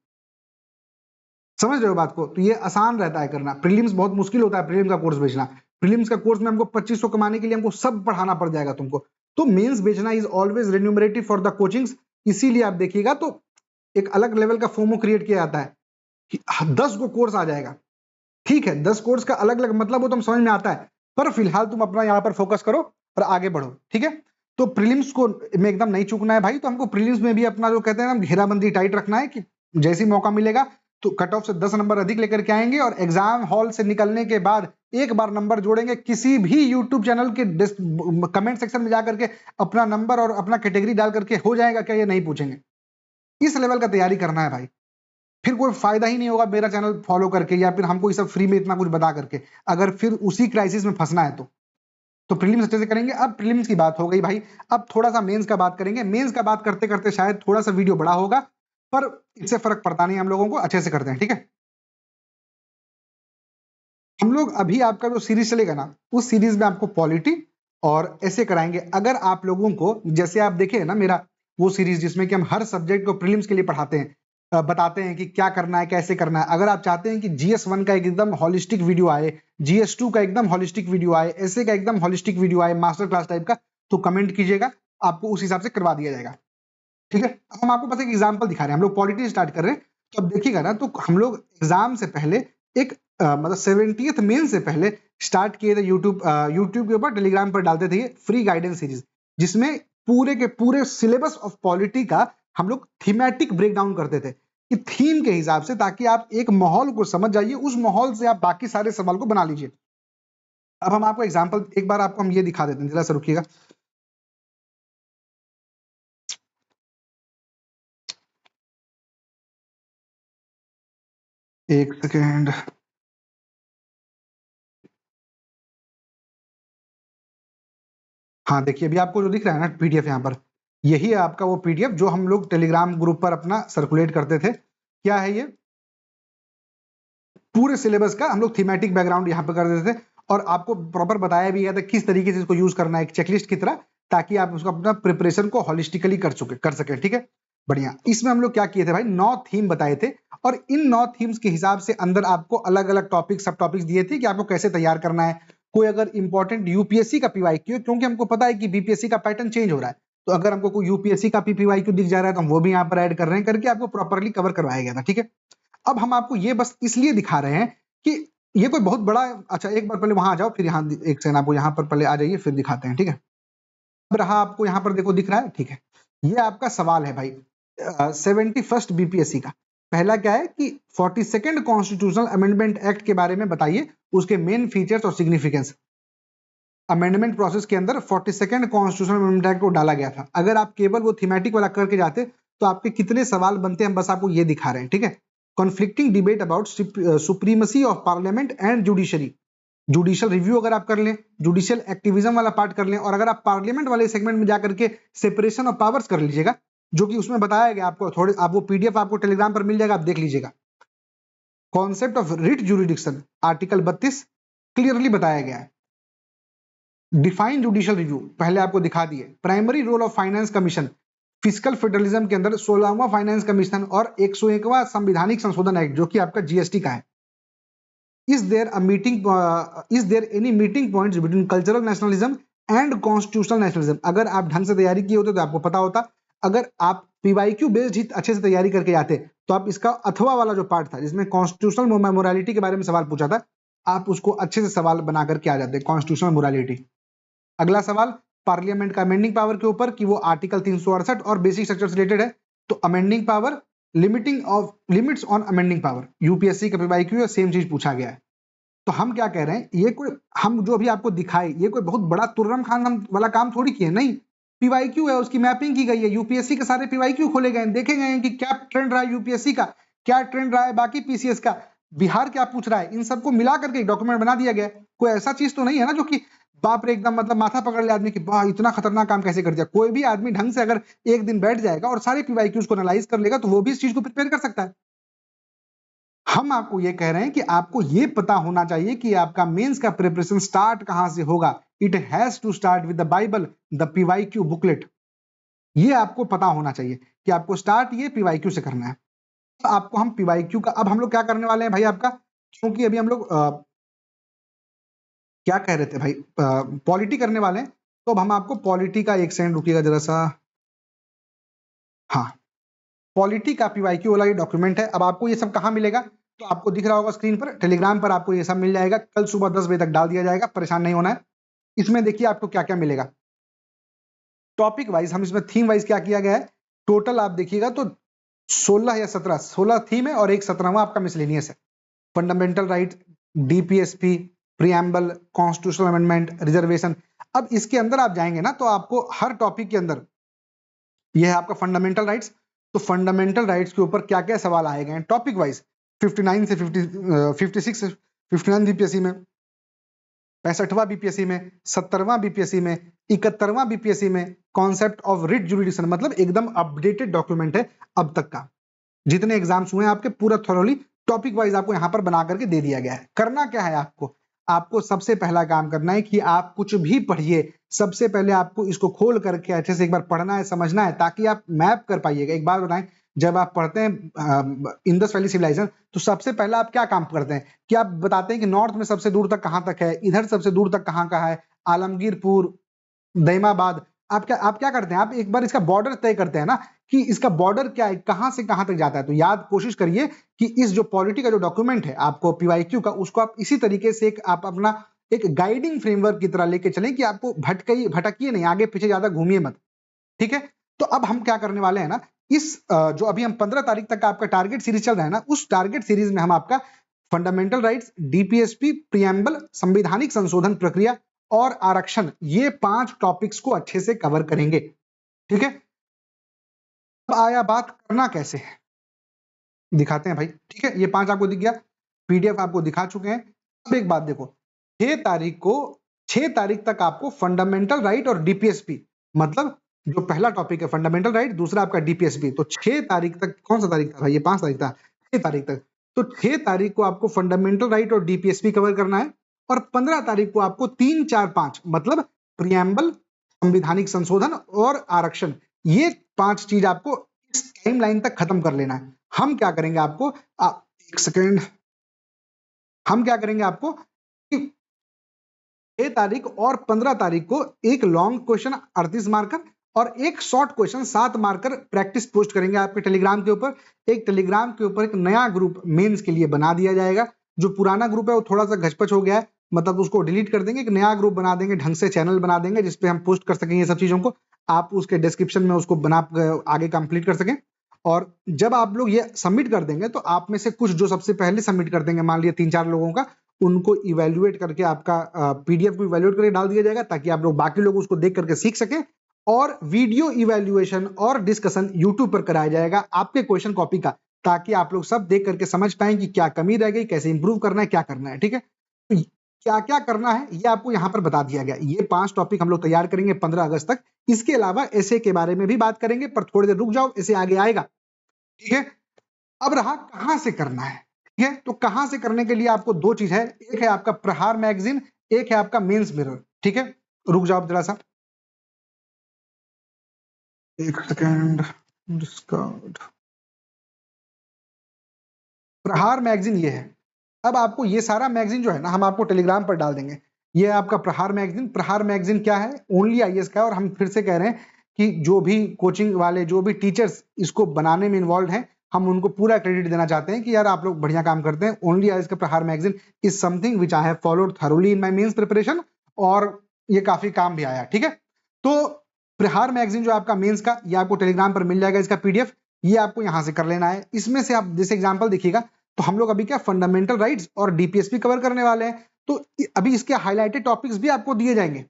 समझ रहे हो बात को। तो ये आसान रहता है करना, प्रीलिम्स बहुत मुश्किल होता है प्रीलिम्स का कोर्स बेचना। प्रीलिम्स का कोर्स में हमको 2500 कमाने के लिए हमको सब पढ़ाना पड़ जाएगा तुमको। तो मेंस बेचना is always remunerative for the coachings, इसीलिए आप देखिएगा तो एक अलग लेवल का फोमो क्रिएट किया जाता है कि 10 को कोर्स आ जाएगा, ठीक है। 10 कोर्स का अलग अलग मतलब हो तो हम समझ में आता है, पर फिलहाल तुम अपना यहाँ पर फोकस करो और आगे बढ़ो, ठीक है। तो प्रीलिम्स को में एकदम नहीं चूकना है भाई, तो हमको प्रीलिम्स में भी अपना जो कहते हैं ना घेराबंदी टाइट रखना है, कि जैसे ही मौका मिलेगा तो कट ऑफ से 10 नंबर अधिक लेकर के आएंगे, और एग्जाम हॉल से निकलने के बाद एक बार नंबर जोड़ेंगे, किसी भी यूट्यूब चैनल के कमेंट सेक्शन में जाकर के अपना नंबर और अपना कैटेगरी डाल करके हो जाएगा क्या, ये नहीं पूछेंगे। इस लेवल का तैयारी करना है भाई, फिर कोई फायदा ही नहीं होगा मेरा चैनल फॉलो करके, या फिर हमको ये सब फ्री में इतना कुछ बता करके, अगर फिर उसी क्राइसिस में फंसना है तो प्रीलिम्स अच्छे से करेंगे। अब प्रीलिम्स की बात हो गई भाई, अब थोड़ा सा मेंस का बात करेंगे। मेंस का बात करते करते शायद थोड़ा सा वीडियो बड़ा होगा, पर इससे फर्क पड़ता नहीं, हम लोगों को अच्छे से करते हैं, ठीक है। हम लोग अभी आपका जो सीरीज चलेगा ना, उस सीरीज में आपको पॉलिटी और ऐसे कराएंगे। अगर आप लोगों को, जैसे आप देखे ना मेरा वो सीरीज जिसमें कि हम हर सब्जेक्ट को प्रीलिम्स के लिए पढ़ाते हैं, बताते हैं कि क्या करना है, कैसे करना है। अगर आप चाहते हैं कि GS1 का एकदम हॉलिस्टिक वीडियो आए, GS2 का एकदम हॉलिस्टिक वीडियो आए, ऐसे का एकदम हॉलिस्टिक वीडियो आए, मास्टर क्लास टाइप का, तो कमेंट कीजिएगा, आपको उस हिसाब से करवा दिया जाएगा, ठीक है। अब हम आपको बस एक एग्जाम्पल दिखा रहे हैं, हम लोग पॉलिटी स्टार्ट कर रहे हैं, तो अब देखिएगा ना, तो हम लोग एग्जाम से पहले एक मतलब 70th मेन से पहले स्टार्ट किए थे यूट्यूब के ऊपर, टेलीग्राम पर डालते थे ये फ्री गाइडेंस सीरीज, जिसमें पूरे के पूरे सिलेबस ऑफ पॉलिटी का हम लोग थीमेटिक ब्रेक डाउन करते थे, कि थीम के हिसाब से, ताकि आप एक माहौल को समझ जाइए, उस माहौल से आप बाकी सारे सवाल को बना लीजिए। अब हम आपको एग्जाम्पल, एक बार आपको हम ये दिखा देते हैं, जरा सा रुकिएगा। एक सेकेंड, हाँ देखिए, अभी आपको जो दिख रहा है ना पीडीएफ यहाँ पर, यही है आपका वो पीडीएफ जो हम लोग टेलीग्राम ग्रुप पर अपना सर्कुलेट करते थे। क्या है ये, पूरे सिलेबस का हम लोग थीमेटिक बैकग्राउंड यहाँ पे कर देते थे, और आपको प्रॉपर बताया भी गया था किस तरीके से इसको यूज करना है, एक चेकलिस्ट की तरह, ताकि आप उसको अपना प्रिपरेशन को होलिस्टिकली कर सके, ठीक है। बढ़िया। इसमें हम लोग क्या किए थे भाई, 9 थीम बताए थे, और इन 9 थीम्स के हिसाब से अंदर आपको अलग अलग टॉपिक, सब टॉपिक्स दिए थे कि आपको कैसे तैयार करना है। कोई अगर इंपॉर्टेंट यूपीएससी का पीवाईक्यू, क्योंकि हमको पता है कि बीपीएससी का पैटर्न चेंज हो रहा है, तो अगर हमको कोई यूपीएससी का पीवाईक्यू दिख जा रहा है तो हम वो भी यहाँ पर ऐड कर रहे हैं, करके आपको प्रॉपरली कवर करवाया गया था, ठीक है। अब हम आपको ये बस इसलिए दिखा रहे हैं कि ये कोई बहुत बड़ा, अच्छा एक बार पहले वहां आ जाओ, फिर यहाँ एक सेकंड आपको यहाँ पर पहले आ जाइए, फिर दिखाते हैं, ठीक है। अब रहा आपको यहाँ पर देखो दिख रहा है, ठीक है। ये आपका सवाल है भाई 71st बीपीएससी का। पहला क्या है कि 42nd कॉन्स्टिट्यूशनल अमेंडमेंट एक्ट के बारे में बताइए, उसके मेन फीचर्स और सिग्निफिकेंस। अमेंडमेंट प्रोसेस के अंदर 42nd कॉन्स्टिट्यूशनल अमेंडमेंट एक्ट को डाला गया था। अगर आप केवल वो थीमेटिक वाला करके जाते तो आपके कितने सवाल बनते हैं, हम बस आपको ये दिखा रहे हैं, ठीक है। Conflicting debate about supremacy of parliament and judiciary, judicial review अगर आप कर लें, जुडिशियल एक्टिविज्म वाला पार्ट कर लें, और अगर आप पार्लियामेंट वाले सेगमेंट में जाकर के सेपरेशन ऑफ पावर्स कर लीजिएगा, जो कि उसमें बताया गया आपको, थोड़े आप वो पीडीएफ आपको टेलीग्राम पर मिल जाएगा, आप देख लीजिएगा। Concept of writ jurisdiction article 32 clearly बताया गया है। डिफाइन जुडिशियल रिव्यू पहले आपको दिखा दिए। Primary role of finance commission, fiscal federalism के अंदर 16वां फाइनेंस कमीशन और 101वां संविधानिक संशोधन एक्ट जो कि आपका जीएसटी का है। Is there any meeting points between cultural nationalism and constitutional nationalism? अगर आप ढंग से तैयारी किए होते तो आपको पता होता। अगर आप पीवाईक्यू बेस्ड ही अच्छे से तैयारी करके जाते तो आप इसका अथवा वाला जो पार्ट था जिसमें कॉन्स्टिट्यूशनल मोरालिटी के बारे में सवाल पूछा था, आप उसको अच्छे से सवाल बना करके आ जाते, कॉन्स्टिट्यूशनल मोरालिटी। अगला सवाल पार्लियामेंट का अमेंडिंग पावर के ऊपर कि वो आर्टिकल 368 और बेसिक स्ट्रक्चर से रिलेटेड है। तो amending power, limits on amending power, UPSC का पीवाईक्यू सेम चीज पूछा गया है। तो हम क्या कह रहे हैं, ये कोई हम जो भी आपको दिखाए ये कोई बहुत बड़ा तुर्रम खान हम वाला काम थोड़ी किए, नहीं। पीवाईक्यू है, उसकी मैपिंग की गई है, यूपीएससी के सारे पीवाईक्यू खोले गए हैं, देखे गए हैं कि क्या ट्रेंड रहा है यूपीएससी का, क्या ट्रेंड रहा है बाकी पीसीएस का, बिहार क्या पूछ रहा है, इन सबको मिला करके एक डॉक्यूमेंट बना दिया गया। कोई ऐसा चीज तो नहीं है ना जो कि बाप रे एकदम मतलब माथा पकड़ ले आदमी की, वाह इतना खतरनाक काम कैसे कर दिया। कोई भी आदमी ढंग से अगर एक दिन बैठ जाएगा और सारे पीवाईक्यूज को एनालाइज कर लेगा तो वो भी इस चीज को प्रिपेयर कर सकता है। हम आपको ये कह रहे हैं कि आपको ये पता होना चाहिए कि आपका मेंस का प्रिपरेशन स्टार्ट कहां से होगा। It has to start with the Bible, the PYQ booklet. ये आपको पता होना चाहिए कि आपको स्टार्ट ये पीवाईक्यू से करना है। तो आपको हम पीवाईक्यू का अब हम लोग क्या करने वाले हैं भाई आपका, क्योंकि अभी हम लोग क्या कह रहे थे भाई, पॉलिटी करने वाले हैं। तो अब हम आपको पॉलिटी का, एक सेकंड रुकिएगा जरा सा, हाँ पॉलिटी का पीवाईक्यू वाला ये डॉक्यूमेंट है। अब आपको ये सब कहाँ मिलेगा, तो आपको दिख रहा होगा स्क्रीन पर, टेलीग्राम पर आपको ये सब मिल जाएगा। कल सुबह 10 बजे तक डाल दिया जाएगा, परेशान नहीं होना है। इसमें देखिए आपको क्या क्या मिलेगा टॉपिक वाइज, हम इसमें थीम वाइज क्या किया गया है। टोटल आप देखिएगा तो 16 या 16 थीम है और एक 17वां आपका मिसलेनियस है। Fundamental right, DPSP, preamble, constitutional amendment, reservation. अब इसके अंदर आप जाएंगे ना तो आपको हर टॉपिक के अंदर, यह है आपका फंडामेंटल राइट्स, तो फंडामेंटल राइट्स के ऊपर क्या क्या सवाल आए गए हैं टॉपिक वाइज। 59 से 56 59 बीपीएससी में, 65वां बीपीएससी में, 70वां बीपीएससी में, 71वां बीपीएससी में। कॉन्सेप्ट ऑफ रिट जुरिडिक्शन मतलब एकदम अपडेटेड डॉक्यूमेंट है अब तक का, जितने एग्जाम्स हुए हैं आपके पूरा थॉरोली टॉपिक वाइज आपको यहाँ पर बना करके दे दिया गया है। करना क्या है आपको, आपको सबसे पहला काम करना है कि आप कुछ भी पढ़िए, सबसे पहले आपको इसको खोल करके अच्छे से एक बार पढ़ना है, समझना है, ताकि आप मैप कर पाइएगा। एक बात बताएं, जब आप पढ़ते हैं इंडस वैली सिविलाइजेशन तो सबसे पहला आप क्या काम करते हैं कि आप बताते हैं कि नॉर्थ में सबसे दूर तक कहां तक है, इधर सबसे दूर तक कहां का है, आलमगीरपुर, दैमाबाद। आप क्या करते हैं, आप एक बार इसका बॉर्डर तय करते हैं ना कि इसका बॉर्डर क्या है, कहां से कहां तक जाता है। तो याद कोशिश करिए कि इस जो पॉलिटी का जो डॉक्यूमेंट है आपको पीवाईक्यू का, उसको आप इसी तरीके से आप अपना एक गाइडिंग फ्रेमवर्क की तरह लेके चलें कि आपको भटकिए नहीं, आगे पीछे ज्यादा घूमिए मत, ठीक है। तो अब हम क्या करने वाले हैं ना, इस जो अभी हम 15 तारीख तक का आपका टारगेट सीरीज चल रहा है ना, उस टारगेट सीरीज में हम आपका फंडामेंटल राइट्स, डीपीएसपी, प्रीएम्बल, संवैधानिक संशोधन प्रक्रिया और आरक्षण, ये 5 टॉपिक्स को अच्छे से कवर करेंगे, ठीक है। अब आया बात करना कैसे है, दिखाते हैं भाई, ठीक है। ये 5 आपको दिख गया, पीडीएफ आपको दिखा चुके हैं। अब एक बात देखो, 6 तारीख तक आपको फंडामेंटल राइट और डीपीएसपी, मतलब जो पहला टॉपिक है फंडामेंटल राइट, दूसरा आपका डीपीएसपी, तो 6 तारीख तक, कौन सा तारीख था भाई, ये 5 तारीख था, 6 तारीख तक। तो 6 तारीख को आपको फंडामेंटल राइट और डीपीएसपी कवर करना है, और 15 तारीख को आपको 3, 4, 5 मतलब प्रियम्बल, संवैधानिक संशोधन और आरक्षण, ये 5 चीज आपको इस टाइमलाइन तक खत्म कर लेना है। हम क्या करेंगे आपको, एक सेकेंड, हम क्या करेंगे आपको कि 6 तारीख और 15 तारीख को एक लॉन्ग क्वेश्चन 38 मार्कर और एक short question 7 marker practice post करेंगे आपके टेलीग्राम के ऊपर। एक टेलीग्राम के ऊपर एक नया ग्रुप मेंस के लिए बना दिया जाएगा, जो पुराना ग्रुप है वो थोड़ा सा घचपच हो गया है, मतलब उसको डिलीट कर देंगे, एक नया ग्रुप बना देंगे, ढंग से चैनल बना देंगे जिसपे हम पोस्ट कर सकेंगे ये सब चीजों को, आप उसके डिस्क्रिप्शन में उसको बना आगे कंप्लीट कर सकें। और जब आप लोग ये सबमिट कर देंगे तो आप में से कुछ जो सबसे पहले सबमिट कर देंगे, मान लिया 3-4 लोगों का, उनको इवेल्युएट करके आपका पीडीएफ को इवेल्युएट करके डाल दिया जाएगा, ताकि आप लोग बाकी लोग उसको देख करके सीख सके। और वीडियो इवेल्युएशन और डिस्कशन यूट्यूब पर कराया जाएगा आपके क्वेश्चन कॉपी का, ताकि आप लोग सब देख करके समझ पाएं कि क्या कमी रह गई, कैसे इंप्रूव करना है, क्या करना है। ठीक है, तो क्या क्या करना है ये आपको यहाँ पर बता दिया गया। ये 5 टॉपिक हम लोग तैयार करेंगे 15 अगस्त तक। इसके अलावा ऐसे के बारे में भी बात करेंगे, पर थोड़ी देर रुक जाओ, ऐसे आगे आएगा। ठीक है, अब रहा कहां से करना है। ठीक है, तो कहां से करने के लिए आपको 2 चीज है, एक है आपका प्रहार मैगजीन, एक है आपका मेंस मिरर। ठीक है, रुक जाओ जरा सा, एक सेकेंड, डिस्कार्ड। प्रहार मैगजीन ये है। अब आपको ये सारा मैगजीन जो है ना, हम आपको टेलीग्राम पर डाल देंगे। ये आपका प्रहार मैगजीन। प्रहार मैगजीन क्या है, ओनली आईएएस का है। और हम फिर से कह रहे हैं कि जो भी कोचिंग वाले, जो भी टीचर्स इसको बनाने में इन्वॉल्व हैं, हम उनको पूरा क्रेडिट देना चाहते हैं कि यार आप लोग बढ़िया काम करते हैं। ओनली आईएएस का Prahar magazine is something which I have followed thoroughly in my mains preparation, और ये काफी काम भी आया। ठीक है, तो प्रहार मैगजीन जो आपका मेंस का, ये आपको टेलीग्राम पर मिल जाएगा, इसका पीडीएफ ये आपको यहां से कर लेना है। इसमें से आप जैसे एग्जांपल देखिएगा, तो हम लोग अभी क्या फंडामेंटल राइट्स और डीपीएसपी कवर करने वाले हैं, तो अभी इसके हाईलाइटेड टॉपिक्स भी आपको दिए जाएंगे।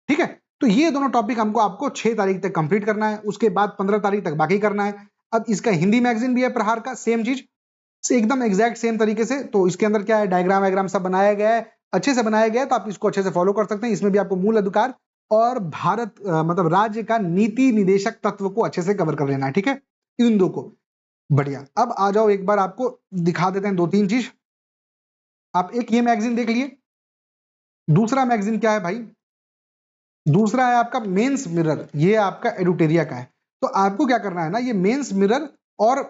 ठीक है, तो ये दोनों टॉपिक हमको आपको 6 तारीख तक कंप्लीट करना है, उसके बाद 15 तारीख तक बाकी करना है। अब इसका हिंदी मैगजीन भी है प्रहार का, सेम चीज से एकदम एग्जैक्ट सेम तरीके से। तो इसके अंदर क्या है, डायग्राम वायग्राम सब बनाया गया है, अच्छे से बनाया गया है, तो आप इसको अच्छे से फॉलो कर सकते हैं। इसमें भी आपको मूल अधिकार और भारत मतलब राज्य का नीति निदेशक तत्व को अच्छे से कवर कर लेना है। ठीक है, इन दो को बढ़िया। अब आ जाओ, एक बार आपको दिखा देते हैं 2-3 चीज। आप एक ये मैगजीन देख लिए, दूसरा मैगजीन क्या है भाई, दूसरा है आपका मेंस मिरर, ये आपका एडुटेरिया का है। तो आपको क्या करना है ना, ये मेंस मिरर और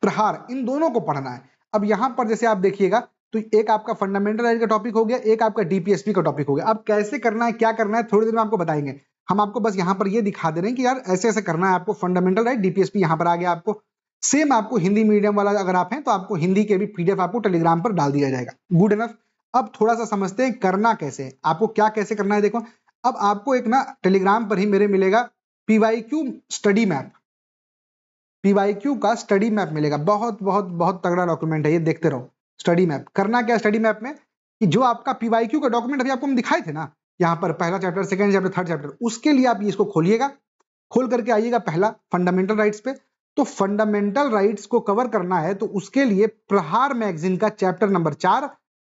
प्रहार, इन दोनों को पढ़ना है। अब यहां पर जैसे आप देखिएगा, तो एक आपका फंडामेंटल राइट का टॉपिक हो गया, एक आपका डीपीएसपी का टॉपिक हो गया। अब कैसे करना है, क्या करना है, थोड़ी देर में आपको बताएंगे। हम आपको बस यहाँ पर ये दिखा दे रहे हैं कि यार ऐसे ऐसे करना है आपको। फंडामेंटल राइट, डीपीएसपी यहाँ पर आ गया आपको। सेम आपको हिंदी मीडियम वाला अगर आप हैं, तो आपको हिंदी के भी पीडीएफ आपको टेलीग्राम पर डाल दिया जाएगा। Good enough. अब थोड़ा सा समझते हैं करना कैसे है, आपको क्या कैसे करना है। देखो, अब आपको एक ना टेलीग्राम पर ही मेरे मिलेगा पीवाईक्यू स्टडी मैप, पीवाईक्यू का स्टडी मैप मिलेगा। बहुत बहुत बहुत तगड़ा डॉक्यूमेंट है ये, देखते रहो। स्टडी मैप करना क्या, स्टडी मैप में कि जो आपका पीवाईक्यू का डॉक्यूमेंट अभी आपको हम दिखाए थे ना, यहाँ पर पहला chapter, second chapter, third chapter, उसके लिए आप इसको खोलिएगा, खोल करके आइएगा पहला फंडामेंटल राइट्स पे। तो फंडामेंटल राइट्स को कवर करना है, तो उसके लिए प्रहार मैगजीन का चैप्टर नंबर 4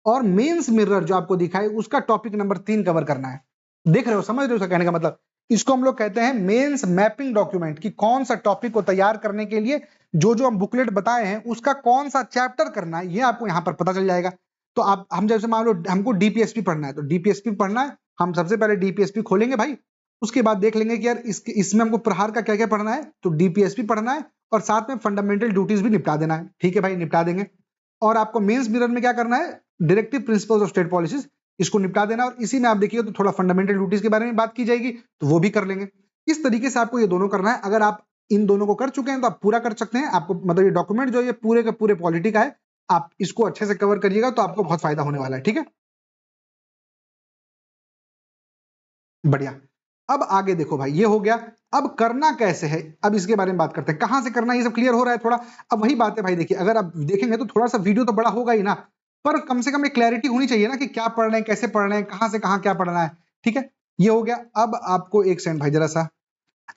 और मेंस मिरर जो आपको दिखाई उसका टॉपिक नंबर 3 कवर करना है। देख रहे हो, समझ रहे हो उसका कहने का मतलब। इसको हम लोग कहते हैं मेंस मैपिंग डॉक्यूमेंट, कि कौन सा टॉपिक को तैयार करने के लिए जो जो हम बुकलेट बताए हैं उसका कौन सा चैप्टर करना है, ये आपको यहाँ पर पता चल जाएगा। तो आप, हम जैसे मान लो हमको डीपीएसपी पढ़ना है, तो डीपीएसपी पढ़ना है, हम सबसे पहले डीपीएसपी खोलेंगे भाई। उसके बाद देख लेंगे कि यार इसमें हमको प्रहार का क्या क्या पढ़ना है, तो डीपीएसपी पढ़ना है और साथ में फंडामेंटल ड्यूटीज भी निपटा देना है। ठीक है भाई, निपटा देंगे। और आपको मेंस मिरर में क्या करना है, directive principles of state policies, इसको निपटा देना। और इसी में आप देखिए तो थोड़ा फंडामेंटल ड्यूटीज के बारे में बात की जाएगी, तो वो भी कर लेंगे। इस तरीके से आपको ये दोनों करना है। अगर आप इन दोनों को कर चुके हैं तो आप पूरा कर सकते हैं। आपको मतलब ये डॉक्यूमेंट जो ये पूरे के पूरे पॉलिटी का है, आप इसको अच्छे से कवर करिएगा तो आपको बहुत फायदा होने वाला है। ठीक है, बढ़िया। अब आगे देखो भाई, ये हो गया। अब करना कैसे है, अब इसके बारे में बात करते हैं, कहां से करना है, ये सब क्लियर हो रहा है थोड़ा। अब वही बात है भाई, देखिए अगर आप देखेंगे तो थोड़ा सा वीडियो तो बड़ा होगा ही ना, पर कम से कम एक क्लैरिटी होनी चाहिए ना कि क्या पढ़ रहे हैं, कैसे पढ़ रहे हैं, कहां से कहां क्या पढ़ना है। ठीक है, ये हो गया। अब आपको एक सेकंड भाई जरा सा,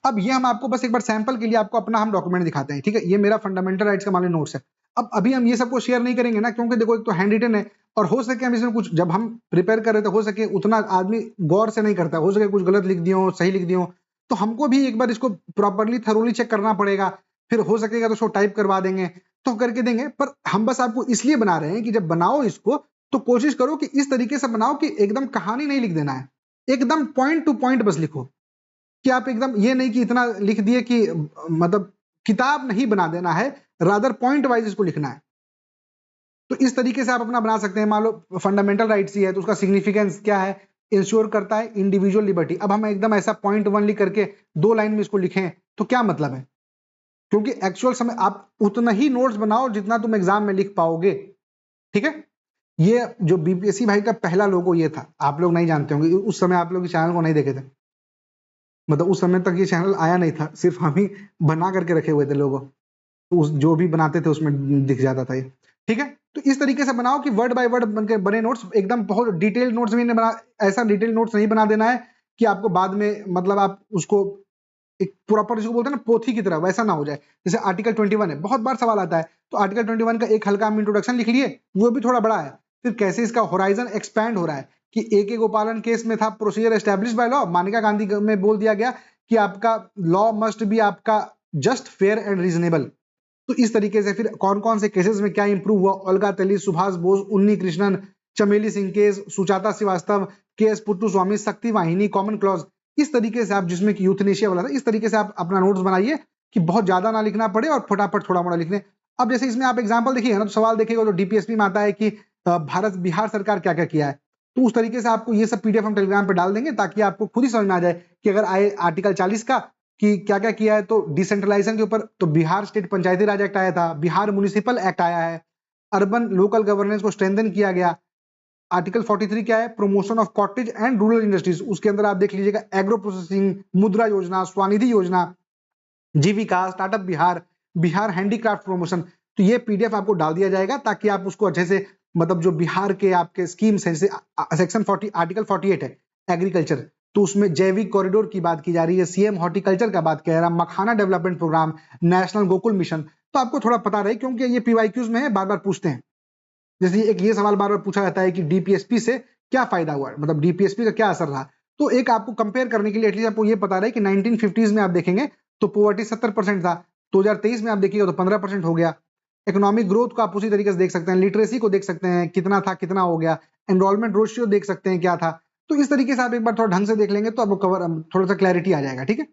अब ये हम आपको बस एक बार सैंपल के लिए आपको अपना हम डॉक्यूमेंट दिखाते हैं। ठीक है, ये मेरा फंडामेंटल राइट्स का मान लो नोट्स है। अब अभी हम ये सबको शेयर नहीं करेंगे ना, क्योंकि देखो एक तो हैंड रिटन है, और हो सके हम इसमें कुछ, जब हम प्रिपेयर कर रहे थे, हो सके उतना आदमी गौर से नहीं करता, हो सके कुछ गलत लिख दियो, सही लिख दियो, तो हमको भी एक बार इसको प्रॉपरली थरोली चेक करना पड़ेगा। फिर हो सकेगा तो उसको टाइप करवा देंगे, तो करके देंगे। पर हम बस आपको इसलिए बना रहे हैं कि जब बनाओ इसको, तो कोशिश करो कि इस तरीके से बनाओ कि एकदम कहानी नहीं लिख देना है, एकदम पॉइंट टू पॉइंट बस लिखो। कि आप एकदम ये नहीं कि इतना लिख दिए कि मतलब किताब नहीं बना देना है, रादर पॉइंट वाइज इसको लिखना है। तो इस तरीके से आप अपना बना सकते हैं। मान लो फंडामेंटल राइट्स ही है, तो उसका सिग्निफिकेंस क्या है, इंश्योर करता है इंडिविजुअल लिबर्टी। अब हम एकदम ऐसा पॉइंट 1 लिख करके 2 लाइन में इसको लिखें तो क्या मतलब है, क्योंकि एक्चुअल समय आप उतना ही नोट्स बनाओ जितना तुम एग्जाम में लिख पाओगे। ठीक है। ये जो बीपीएससी भाई का पहला लोगो ये था, आप लोग नहीं जानते होंगे, उस समय आप लोग इस चैनल को नहीं देखे थे, मतलब उस समय तक ये चैनल आया नहीं था, सिर्फ हम ही बना करके रखे हुए थे लोगो, तो उस जो भी बनाते थे उसमें दिख जाता था ये, ठीक है। तो इस तरीके से बनाओ कि वर्ड बाय वर्ड बनके बने नोट्स, एकदम बहुत डिटेल नोट्स भी नहीं बना, ऐसा डिटेल नोट्स नहीं बना देना है कि आपको बाद में मतलब आप उसको एक प्रॉपर जिसको बोलते हैं ना पोथी की तरह, वैसा ना हो जाए। जैसे आर्टिकल 21 है, बहुत बार सवाल आता है, तो आर्टिकल 21 का एक हल्का हम इंट्रोडक्शन लिख लिए, वो भी थोड़ा बड़ा है, फिर कैसे इसका होराइजन एक्सपैंड हो रहा है कि AK गोपालन केस में था प्रोसीजर एस्टैब्लिश बाय लॉ, मानेका गांधी में बोल दिया गया कि आपका लॉ मस्ट बी आपका जस्ट फेयर एंड रीजनेबल। तो इस तरीके से फिर कौन कौन से केसेस में क्या इंप्रूव हुआ, ओल्गा तेली, Subhash Bose, Unni Krishnan, Chameli Singh case, Suchita Srivastava case, Puttaswamy, Shakti Vahini, common clause, इस तरीके से आप, जिसमें कि यूथनेशिया वाला था, इस तरीके से आप अपना नोट्स बनाइए कि बहुत ज्यादा ना लिखना पड़े और फटाफट थोड़ा मोड़ा लिखने। अब जैसे इसमें आप एग्जाम्पल देखिएगा ना, तो सवाल देखिएगा तो डीपीएसपी में आता है कि भारत बिहार सरकार क्या क्या किया है, तो उस तरीके से आपको ये सब पीडीएफ हम टेलीग्राम पे डाल देंगे ताकि आपको खुद ही समझ में आ जाए कि अगर आए आर्टिकल 40 का कि क्या क्या किया है, तो डिसेंट्रलाइजेशन के ऊपर तो बिहार स्टेट पंचायती राज एक्ट आया था, बिहार म्युनिसिपल एक्ट आया है, अर्बन लोकल गवर्नेंस को स्ट्रेंथन किया गया। आर्टिकल 43 क्या है, promotion of cottage and rural industries, उसके अंदर आप देख लीजिएगा एग्रो प्रोसेसिंग, मुद्रा Yojana, Svanidhi Yojana, Jeevika, startup Bihar, Bihar handicraft promotion. तो ये पीडीएफ आपको डाल दिया जाएगा ताकि आप उसको अच्छे से, मतलब जो बिहार के आपके स्कीम्स है, जैसे सेक्शन 40 आर्टिकल 48 है एग्रीकल्चर, तो उसमें जैविक कॉरिडोर की बात की जा रही है, सीएम हॉर्टिकल्चर का बात किया जा रहा है, makhana development programme, national Gokul mission. तो आपको थोड़ा पता रहे, क्योंकि ये पीवाईक्यूज में है, बार बार पूछते हैं। जैसे एक ये सवाल बार बार पूछा जाता है कि डीपीएसपी से क्या फायदा हुआ, मतलब डीपीएसपी का क्या असर रहा, तो एक आपको कंपेयर करने के लिए एटलीस्ट आपको ये पता रहे कि 1950s में आप देखेंगे तो पॉवर्टी 70% था, 2023 में आप देखिएगा तो 15% हो गया। इकोनॉमिक ग्रोथ को आप उसी तरीके से देख सकते हैं, लिटरेसी को देख सकते हैं कितना था कितना हो गया, एनरोलमेंट रेशियो देख सकते हैं क्या था। तो इस तरीके से आप एक बार थोड़ा ढंग से देख लेंगे तो आपको कवर थोड़ा सा क्लैरिटी आ जाएगा, ठीक है,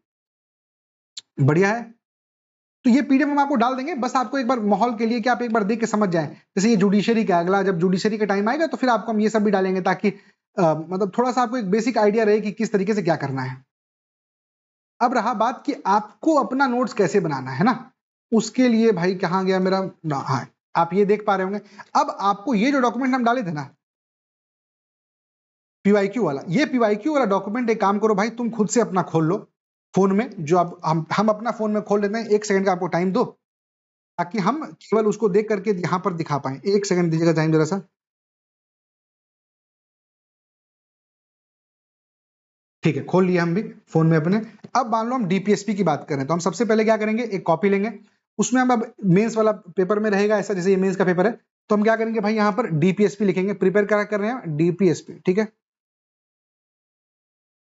बढ़िया है। तो ये पीडीएफ हम आपको डाल देंगे, बस आपको एक बार माहौल के लिए कि आप एक बार देख के समझ जाएं। जैसे ये जुडिशरी का, अगला जब जुडिशरी का टाइम आएगा तो फिर आपको हम ये सब भी डालेंगे ताकि मतलब थोड़ा सा आपको एक बेसिक आइडिया रहे कि किस तरीके से क्या करना है। अब रहा बात कि आपको अपना नोट्स कैसे बनाना है ना, उसके लिए भाई कहाँ गया मेरा, हाँ आप ये देख पा रहे होंगे। अब आपको ये जो डॉक्यूमेंट हम डाले थे ना पीवाईक्यू वाला, ये पीवाईक्यू वाला डॉक्यूमेंट एक काम करो भाई, तुम खुद से अपना खोल लो फोन में, जो आप हम अपना फोन में खोल लेते हैं, 1 सेकंड का आपको टाइम दो ताकि हम केवल उसको देख करके यहाँ पर दिखा पाए। 1 सेकंड दीजिएगा टाइम जरा सा, ठीक है, खोल लिया हम भी फोन में अपने। अब मान लो हम डीपीएसपी की बात करें तो हम सबसे पहले क्या करेंगे, एक कॉपी लेंगे, उसमें हम अब मेंस वाला पेपर में रहेगा ऐसा, जैसे ये मेंस का पेपर है, तो हम क्या करेंगे भाई यहाँ पर डीपीएसपी लिखेंगे, प्रिपेयर करा कर रहे हैं डीपीएसपी, ठीक है,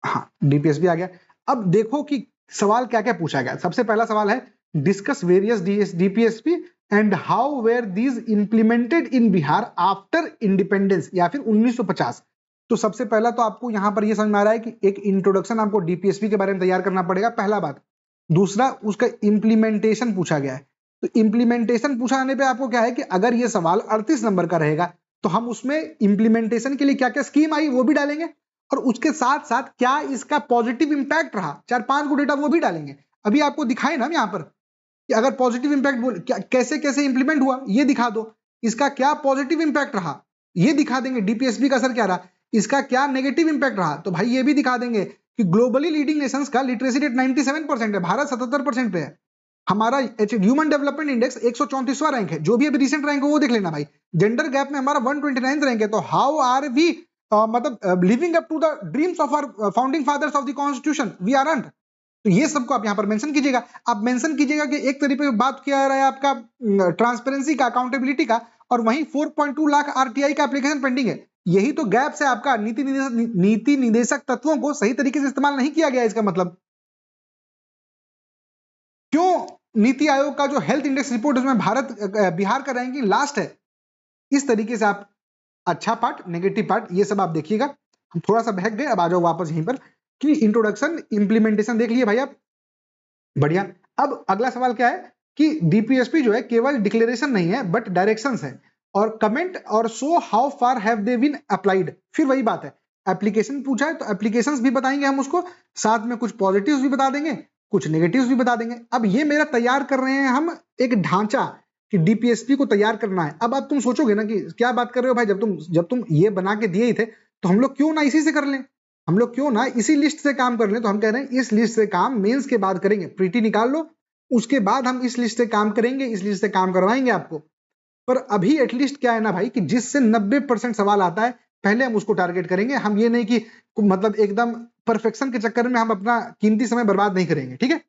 हाँ डीपीएसपी आ गया। अब देखो कि सवाल क्या क्या पूछा गया। सबसे पहला सवाल है discuss various DPSP and how where these implemented in Bihar after independence, या फिर 1950। तो सबसे पहला तो आपको यहां पर यह समझ में आ रहा है कि एक इंट्रोडक्शन आपको डीपीएसपी के बारे में तैयार करना पड़ेगा, पहला बात। दूसरा, उसका इंप्लीमेंटेशन पूछा गया है, तो इंप्लीमेंटेशन पूछाने पे आपको क्या है कि अगर ये सवाल 38 नंबर का रहेगा तो हम उसमें इंप्लीमेंटेशन के लिए क्या क्या स्कीम आई वो भी डालेंगे, और उसके साथ साथ क्या इसका पॉजिटिव इंपैक्ट रहा, 4-5 को डेटा वो भी डालेंगे। अभी आपको दिखाए ना यहाँ पर कि अगर पॉजिटिव इंपैक्ट बोल कैसे कैसे इंप्लीमेंट हुआ ये दिखा दो, इसका क्या पॉजिटिव इंपैक्ट रहा ये दिखा देंगे, डीपीएसपी का असर क्या रहा, इसका क्या नेगेटिव इंपैक्ट रहा, तो भाई ये भी दिखा देंगे कि ग्लोबली लीडिंग नेशंस का लिटरेसी रेट 97% है, भारत 77% पे है, हमारा ह्यूमन डेवलपमेंट इंडेक्स 134वां रैंक है, जो भी अभी रिसेंट रैंक है वो देख लेना भाई, जेंडर गैप में हमारा 129 रैंक है। तो हाउ आर वी मतलब living up to the dreams of our founding fathers of the constitution, we are aren't. तो ये सबको आप यहाँ पर मेंशन कीजिएगा। आप मेंशन कीजिएगा कि एक तरीके से बात किया जा रहा है आपका ट्रांसपेरेंसी का, अकाउंटेबिलिटी का, और वहीं 4.2 लाख आरटीआई का एप्लीकेशन पेंडिंग है। यही तो गैप्स है आपका, नीति निदेशक तत्वों को सही तरीके से इस्तेमाल नहीं किया गया। इसका मतलब क्यों नीति आयोग का जो हेल्थ इंडेक्स रिपोर्ट उसमें भारत बिहार का रैंकिंग लास्ट है। इस तरीके से आप अच्छा पार्ट नेगेटिव पार्ट ये सब आप देखिएगा। हम थोड़ा सा बहक गए, अब आ जाओ वापस यहीं पर कि इंट्रोडक्शन इंप्लीमेंटेशन देख लिए भाई आप, बढ़िया। अब अगला सवाल क्या है कि डीपीएसपी जो है केवल डिक्लेरेशन नहीं है बट डायरेक्शंस है, और कमेंट और show how far have they been applied. फिर वही बात है, एप्लीकेशन पूछा है तो एप्लीकेशंस भी बताएंगे हम उसको, साथ में कुछ पॉजिटिव्स भी बता देंगे, कुछ नेगेटिव्स भी बता देंगे। अब ये मेरा तैयार कर रहे हैं हम एक ढांचा कि डीपीएसपी को तैयार करना है। अब तुम सोचोगे ना कि क्या बात कर रहे हो भाई, जब तुम ये बना के दिए ही थे तो हम लोग क्यों ना इसी से कर लें, हम लोग क्यों ना इसी लिस्ट से काम कर लें। तो हम कह रहे हैं इस लिस्ट से काम मेंस के बाद करेंगे, प्रीटी निकाल लो, उसके बाद हम इस लिस्ट से काम करेंगे, इस लिस्ट से काम करवाएंगे आपको। पर अभी एटलीस्ट क्या है ना भाई कि जिससे 90% सवाल आता है पहले हम उसको टारगेट करेंगे। हम ये नहीं कि मतलब एकदम परफेक्शन के चक्कर में हम अपना कीमती समय बर्बाद नहीं करेंगे, ठीक है।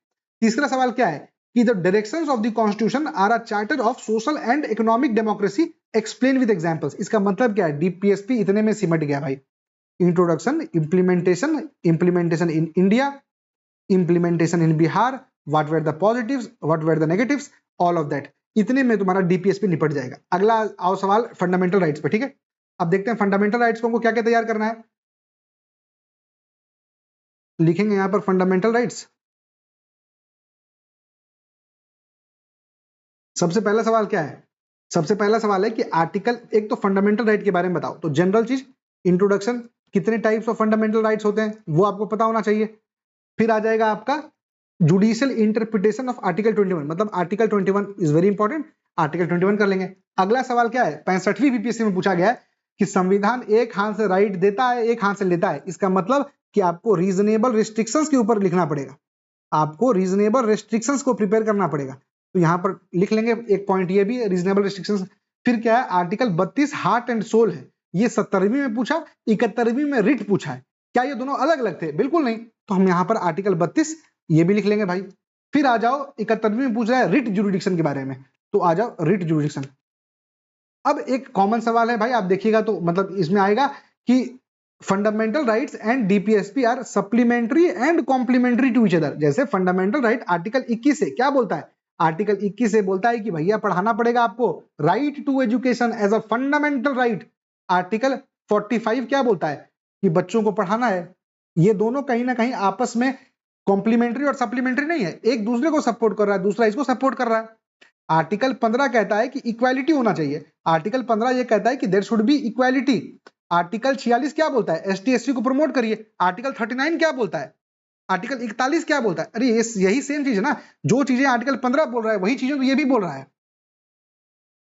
तीसरा सवाल क्या है कि the directions of the constitution are a charter of social and economic democracy explain with examples. इसका मतलब क्या है, डीपीएसपी इतने में सिमट गया भाई। Introduction, implementation in India, implementation in Bihar, what were the positives, what were the negatives, all of that, इतने में तुम्हारा डीपीएसपी निपट जाएगा। अगला आओ सवाल फंडामेंटल राइट्स पे, ठीक है। अब देखते हैं फंडामेंटल राइट्स को हमको क्या क्या तैयार करना है। लिखेंगे यहां पर फंडामेंटल राइट्स। सबसे पहला सवाल क्या है, सबसे पहला सवाल है कि आर्टिकल, एक तो फंडामेंटल राइट के बारे में बताओ। तो जनरल चीज, इंट्रोडक्शन, कितने टाइप्स ऑफ फंडामेंटल राइट्स होते हैं वो आपको पता होना चाहिए। फिर आ जाएगा आपका जुडिशियल इंटरप्रिटेशन ऑफ आर्टिकल 21, मतलब article 21 is very important, article 21 कर लेंगे। अगला सवाल क्या है, 65वीं बीपीएससी में पूछा गया है कि संविधान एक हाथ से राइट देता है, एक हाथ से लेता है। इसका मतलब कि आपको रीजनेबल रिस्ट्रिक्शंस के ऊपर लिखना पड़ेगा, आपको रीजनेबल रिस्ट्रिक्शंस को प्रिपेयर करना पड़ेगा। तो यहां पर लिख लेंगे एक पॉइंट ये भी है, रीजनेबल रिस्ट्रिक्शंस। फिर क्या है, आर्टिकल 32 हार्ट एंड सोल है, ये 70वीं में पूछा, 71वीं में रिट पूछा है। क्या ये दोनों अलग अलग थे? बिल्कुल नहीं। तो हम यहाँ पर आर्टिकल 32 ये भी लिख लेंगे भाई। फिर आ जाओ 71वीं में पूछ रहा है रिट जुरिडिक्शन के बारे में, तो आ जाओ रिट जुरिडिक्शन। अब एक कॉमन सवाल है भाई, आप देखिएगा तो मतलब इसमें आएगा कि fundamental rights and DPSP are supplementary and complementary to each other. जैसे फंडामेंटल राइट आर्टिकल 21 से क्या बोलता है, आर्टिकल 21 से बोलता है कि भैया पढ़ाना पड़ेगा आपको right to education as a fundamental right. Article 45 क्या बोलता है कि बच्चों को पढ़ाना है। ये दोनों कहीं ना कहीं आपस में कॉम्प्लीमेंट्री और सप्लीमेंट्री नहीं है, एक दूसरे को सपोर्ट कर रहा है, दूसरा इसको सपोर्ट कर रहा है। आर्टिकल 15 कहता है कि इक्वालिटी होना चाहिए, आर्टिकल 15 ये कहता है कि there should be equality. Article 46 क्या बोलता है, एसटी एससी को प्रमोट करिए। आर्टिकल 39 क्या बोलता है, आर्टिकल 41 क्या बोलता है, अरे यही सेम चीज है ना, जो चीजें आर्टिकल 15 बोल रहा है वही चीजें तो ये भी बोल रहा है,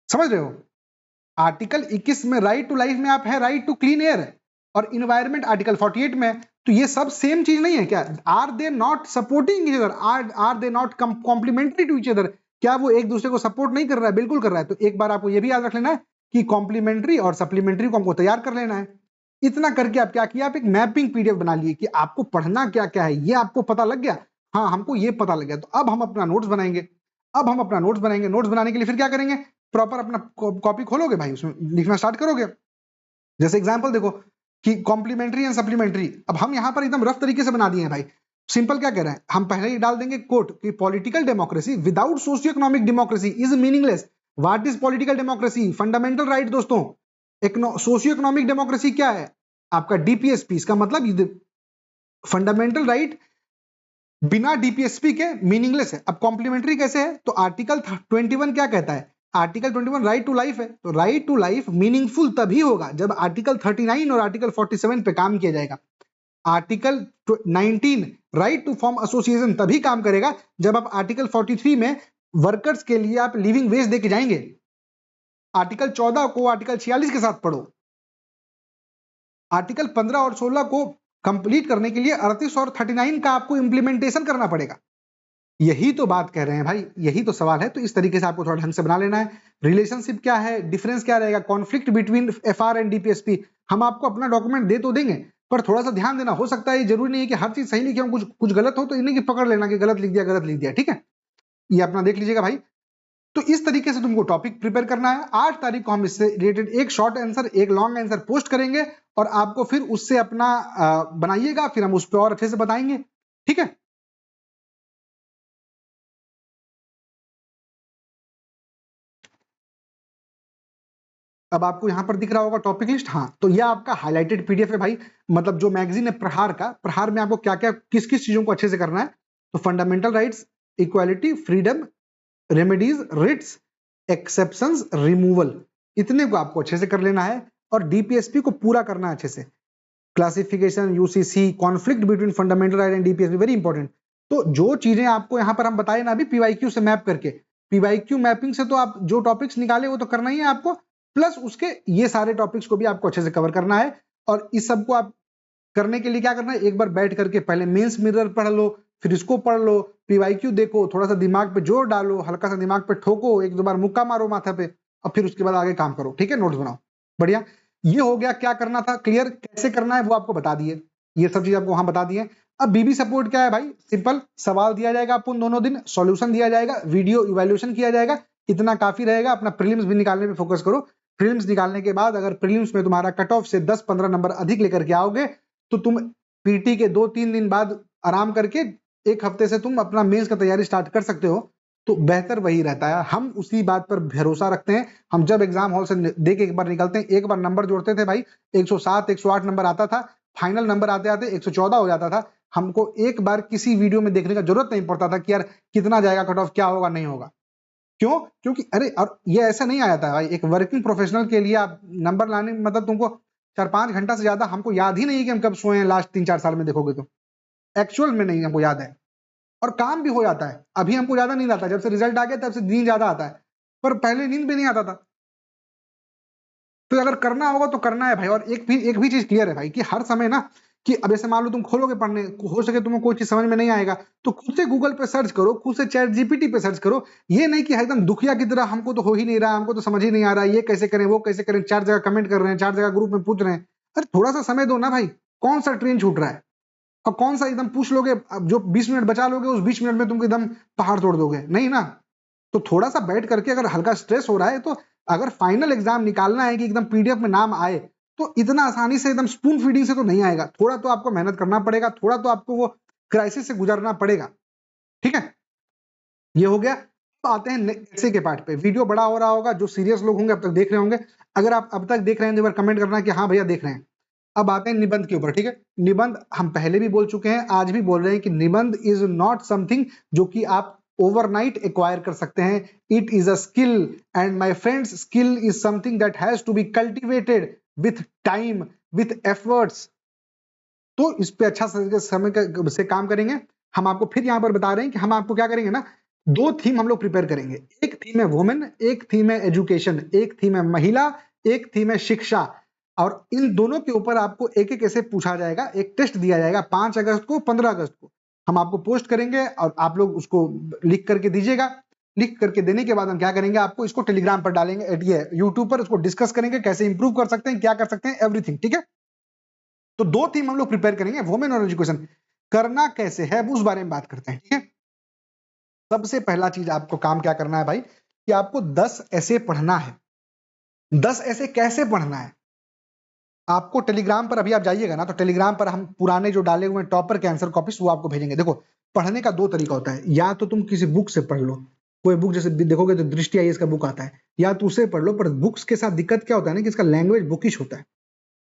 समझ रहे हो। आर्टिकल 21 में राइट टू लाइफ में आप है राइट टू क्लीन एयर, और इन्वायरमेंट आर्टिकल 48 में। तो ये सब सेम चीज नहीं है क्या, are they not supporting each other, are they not complementary to each other, क्या वो एक दूसरे को सपोर्ट नहीं कर रहा है, बिल्कुल कर रहा है। तो एक बार आपको ये भी याद रख लेना है कि कॉम्प्लीमेंट्री और सप्लीमेंट्री को हमको तैयार कर लेना है। इतना करके आप क्या किया, आप एक मैपिंग पीडीएफ बना लिए कि आपको पढ़ना क्या क्या है, ये आपको पता लग गया। हाँ हमको ये पता लग गया, तो अब हम अपना नोट्स बनाएंगे। अब हम अपना नोट्स बनाएंगे, नोट्स बनाने के लिए फिर क्या करेंगे, प्रॉपर अपना कॉपी खोलोगे भाई, उसमें लिखना स्टार्ट करोगे। जैसे एग्जांपल देखो कि कॉम्प्लीमेंट्री एंड सप्लीमेंट्री, अब हम यहां पर एकदम रफ तरीके से बना दिए हैं भाई। सिंपल क्या कह रहे हैं, हम पहले ही डाल देंगे कोट कि political democracy without socio economic democracy is meaningless. What is political democracy, fundamental right दोस्तों। सोशियो इकोनॉमिक डेमोक्रेसी क्या है, आपका डीपीएसपी। इसका मतलब फंडामेंटल राइट बिना डीपीएसपी के मीनिंगलेस है। अब कॉम्प्लीमेंट्री कैसे है, तो आर्टिकल 21 क्या कहता है, आर्टिकल 21 राइट टू लाइफ है, तो राइट टू लाइफ मीनिंगफुल तभी होगा जब आर्टिकल 39 और आर्टिकल 47 पे काम किया जाएगा। Article 19 right to form association तभी काम करेगा जब आप आर्टिकल 43 में वर्कर्स के लिए आप लिविंग वेज देके जाएंगे। आर्टिकल 14 को आर्टिकल 46 के साथ पढ़ो। आर्टिकल 15 और 16 को कंप्लीट करने के लिए 38 और 39 का आपको इंप्लीमेंटेशन करना पड़ेगा। यही तो बात कह रहे हैं भाई, यही तो सवाल है। तो इस तरीके से आपको थोड़ा ढंग से बना लेना है। रिलेशनशिप क्या है, डिफरेंस क्या रहेगा, conflict between FR and DPSP. हम आपको अपना डॉक्यूमेंट दे तो देंगे, पर थोड़ा सा ध्यान देना, हो सकता है ये जरूरी नहीं है कि हर चीज सही लिखे हो, कुछ कुछ गलत हो तो इन्हें की पकड़ लेना कि गलत लिख दिया, गलत लिख दिया, ठीक है। ये अपना देख लीजिएगा भाई। तो इस तरीके से तुमको टॉपिक प्रिपेयर करना है। 8 तारीख को हम इससे रिलेटेड एक शॉर्ट आंसर एक लॉन्ग आंसर पोस्ट करेंगे, और आपको फिर उससे अपना बनाइएगा, फिर हम उस पर और अच्छे से बताएंगे, ठीक है। अब आपको यहां पर दिख रहा होगा टॉपिक लिस्ट, हाँ तो यह आपका हाईलाइटेड पीडीएफ है भाई। मतलब जो मैगजीन है प्रहार का, प्रहार में आपको क्या क्या किस किस चीजों को अच्छे से करना है, तो fundamental rights, equality, freedom, remedies, writs, exceptions, removal, इतने को आपको अच्छे से कर लेना है। और डीपीएसपी को पूरा करना है अच्छे से। Classification, UCC, conflict between fundamental right and DPSP, very important. तो जो चीजें आपको यहां पर हम बताए ना अभी पीवाईक्यू से मैप करके, पीवाईक्यू मैपिंग से तो आप जो टॉपिक्स निकाले वो तो करना ही है आपको, प्लस उसके ये सारे टॉपिक्स को भी आपको अच्छे से कवर करना है। और इस सबको आप करने के लिए क्या करना है, एक बार बैठ करके पहले मेंस मिरर पढ़ लो, फिर इसको पढ़ लो, पीवाईक्यू देखो, थोड़ा सा दिमाग पे जोर डालो, हल्का सा दिमाग पे ठोको, एक दो बार मुक्का मारो माथा पे, और फिर उसके बाद आगे काम करो, ठीक है, नोट्स बनाओ। बढ़िया, ये हो गया क्या करना था क्लियर, कैसे करना है वो आपको बता दिए, ये सब चीज आपको वहां बता दिए। अब बीबी सपोर्ट क्या है भाई, सिंपल, सवाल दिया जाएगा आपको दोनों दिन, सॉल्यूशन दिया जाएगा, वीडियो इवैल्यूएशन किया जाएगा, इतना काफी रहेगा। अपना प्रीलिम्स भी निकालने पे फोकस करो। प्रीलिम्स निकालने के बाद अगर प्रीलिम्स में तुम्हारा कट ऑफ से 10-15 नंबर अधिक लेकर के आओगे तो तुम पीटी के 2-3 दिन बाद आराम करके एक हफ्ते से तुम अपना मेंस का तैयारी स्टार्ट कर सकते हो, तो बेहतर वही रहता है। हम उसी बात पर भरोसा रखते हैं। हम जब एग्जाम हॉल से दे के एक बार निकलते हैं, एक बार नंबर जोड़ते थे भाई, 107 108 नंबर आता था, फाइनल नंबर आते आते 114 हो जाता था। हमको एक बार किसी वीडियो में देखने का जरूरत नहीं पड़ता था कि यार कितना जाएगा कट ऑफ, क्या होगा नहीं होगा। क्यों? क्योंकि अरे, और ये ऐसा नहीं आया था भाई, एक वर्किंग प्रोफेशनल के लिए आप नंबर लाने मतलब तुमको 4-5 घंटा से ज्यादा हमको याद ही नहीं है कि हम कब सोए हैं लास्ट 3-4 साल में, देखोगे तो एक्चुअल में नहीं हमको याद है। और काम भी हो जाता है, अभी हमको ज्यादा नींद आता है, जब से रिजल्ट आ गया तब से नींद ज्यादा आता है, पर पहले नींद भी नहीं आता था। तो अगर करना होगा तो करना है भाई। और एक भी चीज क्लियर है भाई कि हर समय ना, कि अब जैसे मान लो तुम खोलोगे पढ़ने, हो सके तुम्हें कोई चीज समझ में नहीं आएगा तो खुद से गूगल पे सर्च करो, खुद से चैट जीपीटी पे सर्च करो। ये नहीं कि एकदम दुखिया की तरह हमको तो हो ही नहीं रहा, हमको तो समझ ही नहीं आ रहा, ये कैसे करें वो कैसे करें, 4 जगह कमेंट कर रहे हैं, 4 जगह ग्रुप में पूछ रहे हैं। अरे थोड़ा सा समय दो ना भाई, कौन सा ट्रेन छूट रहा है, और कौन सा एकदम पूछ लोगे, अब जो 20 मिनट बचा लोगे उस 20 मिनट में तुम एकदम पहाड़ तोड़ दोगे, नहीं ना। तो थोड़ा सा बैठ करके, अगर हल्का स्ट्रेस हो रहा है तो अगर फाइनल एग्जाम निकालना है कि एकदम पीडीएफ में नाम आए, तो इतना आसानी से एकदम स्पून फीडिंग से तो नहीं आएगा, थोड़ा तो आपको मेहनत करना पड़ेगा, थोड़ा तो आपको वो क्राइसिस से गुजरना पड़ेगा, ठीक है। ये हो गया। तो आते हैं ऐसे के पार्ट पे। वीडियो बड़ा हो रहा होगा, जो सीरियस लोग होंगे अब तक देख रहे होंगे, अगर आप अब तक देख रहे हैं तो एक बार कमेंट करना कि हाँ भैया देख रहे हैं। अब आते हैं निबंध के ऊपर, ठीक है। निबंध हम पहले भी बोल चुके हैं, आज भी बोल रहे हैं कि निबंध इज नॉट समथिंग जो कि आप ओवरनाइट एक्वायर कर सकते हैं। It is a skill, and my friends, skill is something that has to be cultivated with time, with efforts. तो इस पे अच्छा समय से काम करेंगे। हम आपको फिर यहाँ पर बता रहे हैं कि हम आपको क्या करेंगे ना, 2 थीम हम लोग प्रिपेयर करेंगे। एक थीम है वुमेन, एक थीम है एजुकेशन, एक थीम है महिला, एक थीम है शिक्षा। और इन दोनों के ऊपर आपको एक एक ऐसे पूछा जाएगा, एक टेस्ट दिया जाएगा 5 अगस्त को, 15 अगस्त को हम आपको पोस्ट करेंगे और आप लोग उसको लिख करके दीजिएगा। लिख करके देने के बाद हम क्या करेंगे, आपको इसको टेलीग्राम पर डालेंगे, ये यूट्यूब पर उसको डिस्कस करेंगे, कैसे इंप्रूव कर सकते हैं, क्या कर सकते हैं, एवरीथिंग, ठीक है। तो 2 थीम हम लोग प्रिपेयर करेंगे, वुमेन और एजुकेशन। करना कैसे है उस बारे में बात करते हैं, ठीक है। सबसे पहला चीज आपको काम क्या करना है भाई, कि आपको 10 ऐसे पढ़ना है। 10 ऐसे कैसे पढ़ना है, आपको टेलीग्राम पर अभी आप जाइएगा ना, तो टेलीग्राम पर हम पुराने जो डाले हुए टॉपर के आंसर कॉपीज वो आपको भेजेंगे। देखो, पढ़ने का 2 तरीका होता है, या तो तुम किसी बुक से पढ़ लो, कोई बुक जैसे देखोगे तो दृष्टि आईएएस का बुक आता है, या तो उसे पढ़ लो। पर बुक्स के साथ दिक्कत क्या होता है ना, कि इसका लैंग्वेज बुकिश होता है।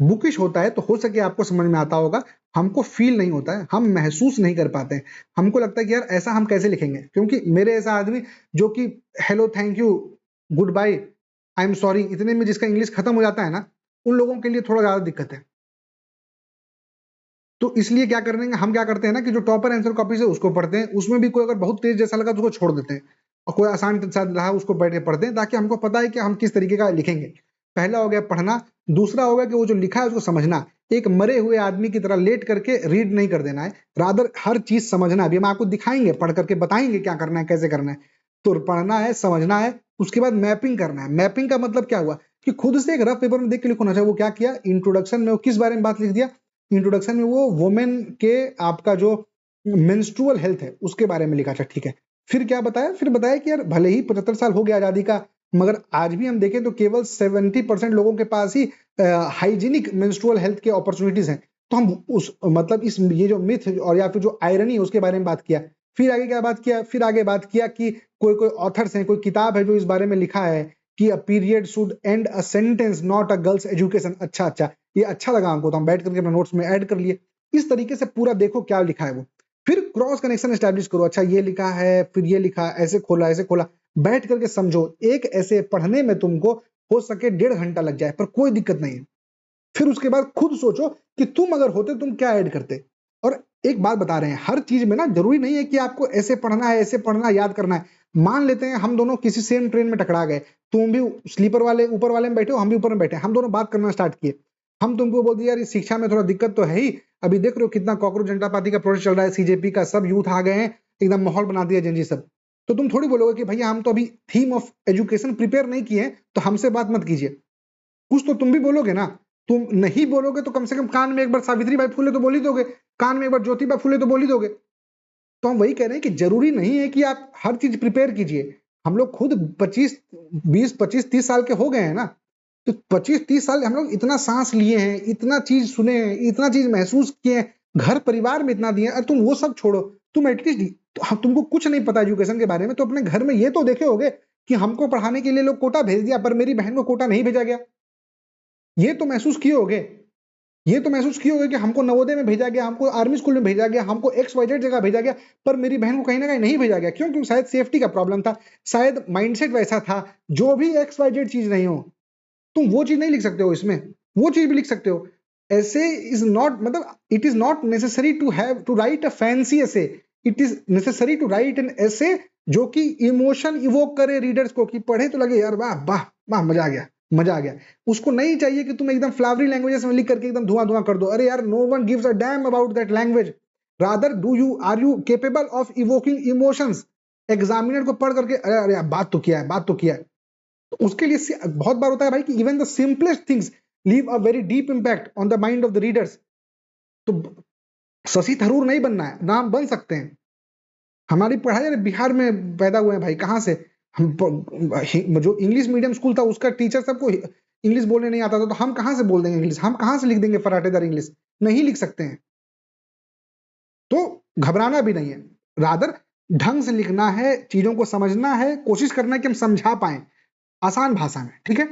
बुकिश होता है तो हो सके आपको समझ में आता होगा, हमको फील नहीं होता है, हम महसूस नहीं कर पाते हैं। हमको लगता है कि यार ऐसा हम कैसे लिखेंगे, क्योंकि मेरे ऐसा आदमी जो कि hello, thank you, goodbye, I am sorry, इतने में जिसका इंग्लिश खत्म हो जाता है ना, उन लोगों के लिए थोड़ा ज्यादा दिक्कत है। तो इसलिए क्या करेंगे, हम क्या करते हैं ना, कि जो टॉपर आंसर कॉपी है उसको पढ़ते हैं, उसमें भी कोई अगर बहुत तेज जैसा लगा तो उसको छोड़ देते हैं, और कोई आसान रहा उसको बैठ के पढ़ते हैं, ताकि हमको पता है कि हम किस तरीके का लिखेंगे। पहला हो गया पढ़ना। दूसरा हो गया कि वो जो लिखा है उसको समझना। एक मरे हुए आदमी की तरह लेट करके रीड नहीं कर देना है, रादर हर चीज समझना। अभी हम आपको दिखाएंगे, पढ़ करके बताएंगे क्या करना है, कैसे करना है। तो पढ़ना है, समझना है, उसके बाद मैपिंग करना है। मैपिंग का मतलब क्या हुआ, कि खुद से एक रफ पेपर में देख के लिखो ना। वो क्या किया, इंट्रोडक्शन में वो किस बारे में बात लिख दिया, इंट्रोडक्शन में वो वुमेन के आपका जो मेंस्ट्रुअल हेल्थ है उसके बारे में लिखा था, ठीक है। फिर क्या बताया, फिर बताया कि यार भले ही 75 साल हो गया आजादी का, मगर आज भी हम देखें तो केवल 70% लोगों के पास ही हाइजीनिक मेंस्ट्रुअल हेल्थ के अपॉर्चुनिटीज हैं। तो हम उस मतलब इस ये जो मिथ और या फिर जो आयरनी है उसके बारे में बात किया। फिर आगे क्या बात किया, फिर आगे बात किया कि कोई कोई ऑथर्स हैं, कोई किताब है जो इस बारे में लिखा है कि a period should and a sentence not a girls education. अच्छा अच्छा, ये अच्छा लगा हमको, तो हम बैठ करके अपने नोट्स में ऐड कर लिए। इस तरीके से पूरा देखो क्या लिखा है वो, फिर क्रॉस कनेक्शन एस्टैब्लिश करो। अच्छा ये लिखा है, फिर ये लिखा, ऐसे खोला, ऐसे खोला, बैठ करके समझो। एक ऐसे पढ़ने में तुमको हो सके 1.5 घंटा लग जाए, पर कोई दिक्कत नहीं है। फिर उसके बाद खुद सोचो कि तुम अगर होते तुम क्या ऐड करते। और एक बात बता रहे हैं, हर चीज में ना जरूरी नहीं है कि आपको ऐसे पढ़ना है, ऐसे पढ़ना, याद करना है। मान लेते हैं हम दोनों किसी सेम ट्रेन में टकरा गए, तुम भी स्लीपर वाले ऊपर वाले में बैठे हो, हम भी ऊपर में बैठे, हम दोनों बात करना स्टार्ट किए, हम तुमको बोल दिया यार इस शिक्षा में थोड़ा दिक्कत तो है ही, अभी देख रहे हो कितना कॉकरोच जनता पार्टी का प्रोटेस्ट चल रहा है, सीजेपी का, सब यूथ आ गए हैं, एकदम माहौल बना दिया जनजी सब, तो तुम थोड़ी बोलोगे कि भैया हम तो अभी थीम ऑफ एजुकेशन प्रिपेयर नहीं किए तो हमसे बात मत कीजिए, कुछ तो तुम भी बोलोगे ना, तुम नहीं बोलोगे तो कम से कम कान में एक बार सावित्री बाई फुले तो बोल ही दोगे, कान में एक बार ज्योतिबा फुले तो बोल ही दोगे। तो हम वही कह रहे हैं कि जरूरी नहीं है कि आप हर चीज प्रिपेयर कीजिए, हम लोग खुद 25-30 साल के हो गए हैं ना, तो 25-30 साल हम लोग इतना सांस लिए हैं, इतना चीज सुने हैं, इतना चीज महसूस किए हैं, घर परिवार में इतना दिए हैं, तुम वो सब छोड़ो, तुम एटलीस्ट तो तुमको कुछ नहीं पता एजुकेशन के बारे में, तो अपने घर में ये तो देखे होगे कि हमको पढ़ाने के लिए लोग कोटा भेज दिया पर मेरी बहन को कोटा नहीं भेजा गया, ये तो महसूस किए होगे, ये तो महसूस किए होगे कि हमको नवोदय में भेजा गया, हमको आर्मी स्कूल में भेजा गया, हमको XYZ जगह भेजा गया, पर मेरी बहन को कहीं ना कहीं नहीं भेजा गया, क्यों? क्योंकि शायद सेफ्टी का प्रॉब्लम था, शायद माइंडसेट वैसा था, जो भी XYZ चीज नहीं हो, तुम वो चीज नहीं लिख सकते हो इसमें, वो चीज भी लिख सकते हो। ऐसे इज नॉट, मतलब it is not necessary to have to write a fancy essay, it is necessary to write an essay जो कि इमोशन इवोक करे रीडर्स को, कि पढ़े तो लगे यार वाह वाह वाह मजा आ गया, मजा आ गया। उसको नहीं चाहिए कि तुम एकदम फ्लावरी लैंग्वेजेस में लिख करके एकदम धुआं धुआं कर दो, अरे यार no one gives a damn about that language, rather do you are you capable of evoking emotions. Examiner को पढ़ करके अरे अरे बात तो किया है, बात तो किया है, तो उसके लिए बहुत बार होता है भाई कि even the simplest things leave a very deep impact on the mind of the readers. तो शशि थरूर नहीं बनना है ना, हम बन सकते हैं, हमारी पढ़ाई अरे बिहार में पैदा हुए हैं भाई, कहाँ से हम जो इंग्लिश मीडियम स्कूल था उसका टीचर सबको इंग्लिश बोलने नहीं आता था, तो हम कहाँ से बोल देंगे इंग्लिश, हम कहाँ से लिख देंगे फराटेदार इंग्लिश, नहीं लिख सकते हैं। तो घबराना भी नहीं है, रादर ढंग से लिखना है, चीजों को समझना है, कोशिश करना है कि हम समझा पाए आसान भाषा में, ठीक है?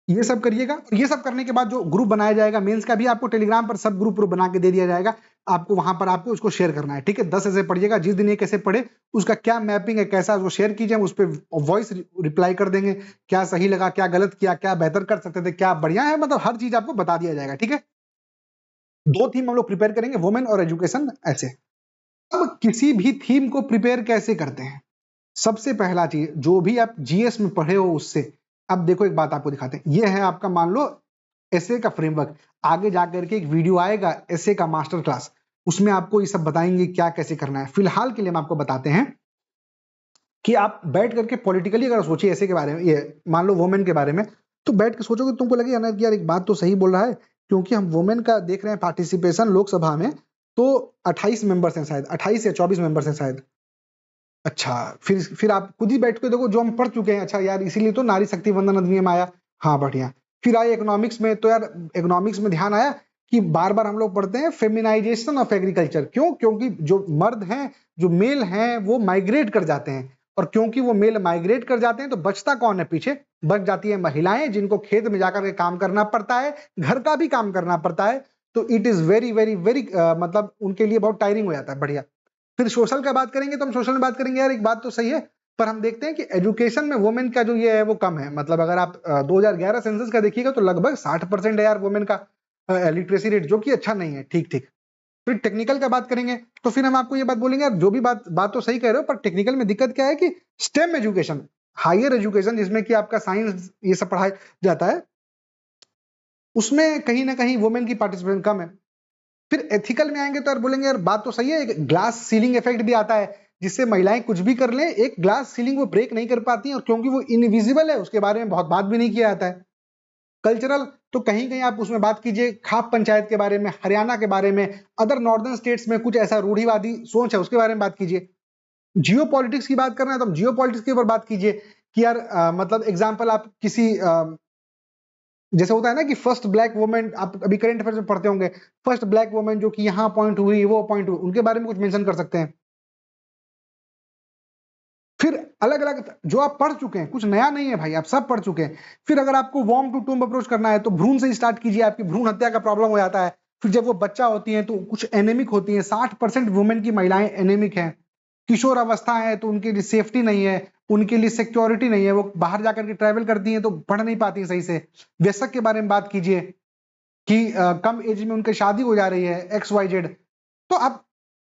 ये सब करिएगा। ये सब करने के बाद जो ग्रुप बनाया जाएगा मेंस का, भी आपको टेलीग्राम पर सब ग्रुप बना के दे दिया जाएगा, आपको वहां पर आपको उसको शेयर करना है, ठीक है? 10 ऐसे पढ़िएगा, जिस दिन ये कैसे पढ़े उसका क्या मैपिंग है, कैसा उसको शेयर कीजिए, हम उस पर वॉइस रिप्लाई कर देंगे, क्या सही लगा, क्या गलत किया, क्या बेहतर कर सकते थे, क्या बढ़िया है, मतलब हर चीज आपको बता दिया जाएगा, ठीक है? 2 थीम हम लोग प्रिपेयर करेंगे, वुमेन और एजुकेशन, ऐसे। अब किसी भी थीम को प्रिपेयर कैसे करते हैं? सबसे पहला चीज, जो भी आप जीएस में पढ़े हो उससे, अब देखो एक बात आपको दिखाते हैं, ये है आपका मान लो एसे का फ्रेमवर्क, आगे जाकर के एक वीडियो आएगा एसे का मास्टर क्लास, उसमें आपको ये सब बताएंगे क्या कैसे करना है। फिलहाल के लिए हम आपको बताते हैं कि आप बैठ करके पॉलिटिकली अगर सोचिए ऐसे के बारे में, ये मान लो वुमेन के बारे में, तो बैठ के सोचोगे तुमको लगेगा ना कि यार एक बात तो सही बोल रहा है, क्योंकि हम वुमेन का देख रहे हैं पार्टिसिपेशन लोकसभा में, तो 28 मेंबर्स हैं शायद, 28 या 24 मेंबर्स हैं शायद। अच्छा, फिर आप खुद ही बैठ के देखो, जो हम पढ़ चुके हैं, अच्छा यार इसीलिए तो नारी शक्ति वंदन अधिनियम आया, हाँ बढ़िया। फिर आए इकोनॉमिक्स में, तो यार इकोनॉमिक्स में ध्यान आया कि बार बार हम लोग पढ़ते हैं फेमिनाइजेशन ऑफ एग्रीकल्चर, क्यों? क्योंकि जो मर्द हैं, जो मेल हैं, वो माइग्रेट कर जाते हैं, और क्योंकि वो मेल माइग्रेट कर जाते हैं तो बचता कौन है पीछे? बच जाती है महिलाएं, जिनको खेत में जाकर के काम करना पड़ता है, घर का भी काम करना पड़ता है, तो it is very very very, मतलब उनके लिए बहुत टायरिंग हो जाता है। बढ़िया। फिर सोशल का बात करेंगे, तो हम सोशल में बात करेंगे, यार एक बात तो सही है, पर हम देखते हैं कि एजुकेशन में वुमेन का जो ये है वो कम है, मतलब अगर आप 2011 सेंसस का देखिएगा तो लगभग 60% है यार वुमेन का लिटरेसी रेट, जो कि अच्छा नहीं है, ठीक ठीक। फिर टेक्निकल का बात करेंगे, तो फिर हम आपको ये बात बोलेंगे, यार जो भी बात बात तो सही कह रहे हो, पर टेक्निकल में दिक्कत क्या है कि स्टेम एजुकेशन, हायर एजुकेशन, जिसमें कि आपका साइंस ये सब पढ़ाया जाता है, उसमें कहीं ना कहीं वुमेन की पार्टिसिपेशन कम है। फिर एथिकल में आएंगे तो यार बोलेंगे, यार बात तो सही है, एक ग्लास सीलिंग इफेक्ट भी आता है, जिससे महिलाएं कुछ भी कर लें, एक ग्लास सीलिंग वो ब्रेक नहीं कर पाती हैं, और क्योंकि वो इनविजिबल है उसके बारे में बहुत बात भी नहीं किया जाता है। कल्चरल, तो कहीं कहीं आप उसमें बात कीजिए खाप पंचायत के बारे में, हरियाणा के बारे में, अदर नॉर्दर्न स्टेट्स में कुछ ऐसा रूढ़िवादी सोच है उसके बारे में बात कीजिए। जियो पॉलिटिक्स की बात करना है तो जियो पॉलिटिक्स के ऊपर बात कीजिए कि यार मतलब एग्जाम्पल आप किसी जैसे होता है ना कि फर्स्ट ब्लैक वुमेन, आप अभी करंट अफेयर्स में पढ़ते होंगे, फर्स्ट ब्लैक वुमेन जो कि यहाँ अपॉइंट हुई, वो अपॉइंट हुई, उनके बारे में कुछ मेंशन कर सकते हैं। फिर अलग अलग जो आप पढ़ चुके हैं, कुछ नया नहीं है भाई, आप सब पढ़ चुके हैं। फिर अगर आपको वार्म टू टूम अप्रोच करना है तो भ्रूण से स्टार्ट कीजिए, आपकी भ्रूण हत्या का प्रॉब्लम हो जाता है। फिर जब वो बच्चा होती है तो कुछ एनेमिक होती है, 60% वुमेन की महिलाएं एनेमिक हैं। किशोर अवस्था है तो उनके लिए सेफ्टी नहीं है, उनके लिए सिक्योरिटी नहीं है, वो बाहर जाकर के ट्रैवल करती हैं तो पढ़ नहीं पाती हैं सही से। व्यसक के बारे में बात कीजिए कि कम एज में उनकी शादी हो जा रही है, XYZ। तो आप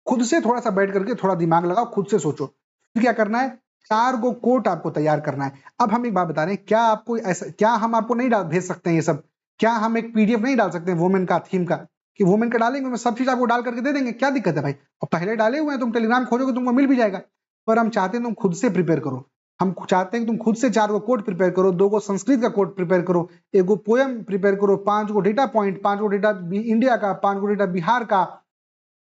खुद से थोड़ा सा बैठ करके थोड़ा दिमाग लगाओ, खुद से सोचो फिर क्या करना है। 4 गो कोट आपको तैयार करना है। अब हम एक बात बता रहे हैं, क्या आपको ऐसा, क्या हम आपको नहीं भेज सकते हैं ये सब? क्या हम एक पीडीएफ नहीं डाल सकते हैं वुमेन का थीम का, कि वुमेन का डालेंगे, सब चीज आपको डाल करके दे देंगे, क्या दिक्कत है भाई? और पहले डाले हुए हैं, तुम टेलीग्राम खोजोगे तुमको मिल भी जाएगा। पर हम चाहते हैं तुम खुद से प्रिपेयर करो, हम चाहते हैं कि तुम खुद से 4 गो कोट प्रिपेयर करो, 2 गो संस्कृत का कोट प्रिपेयर करो, 1 गो पोएम प्रिपेयर करो, 5 गो डेटा पॉइंट, 5 गो डेटा इंडिया का, 5 गो डेटा बिहार का,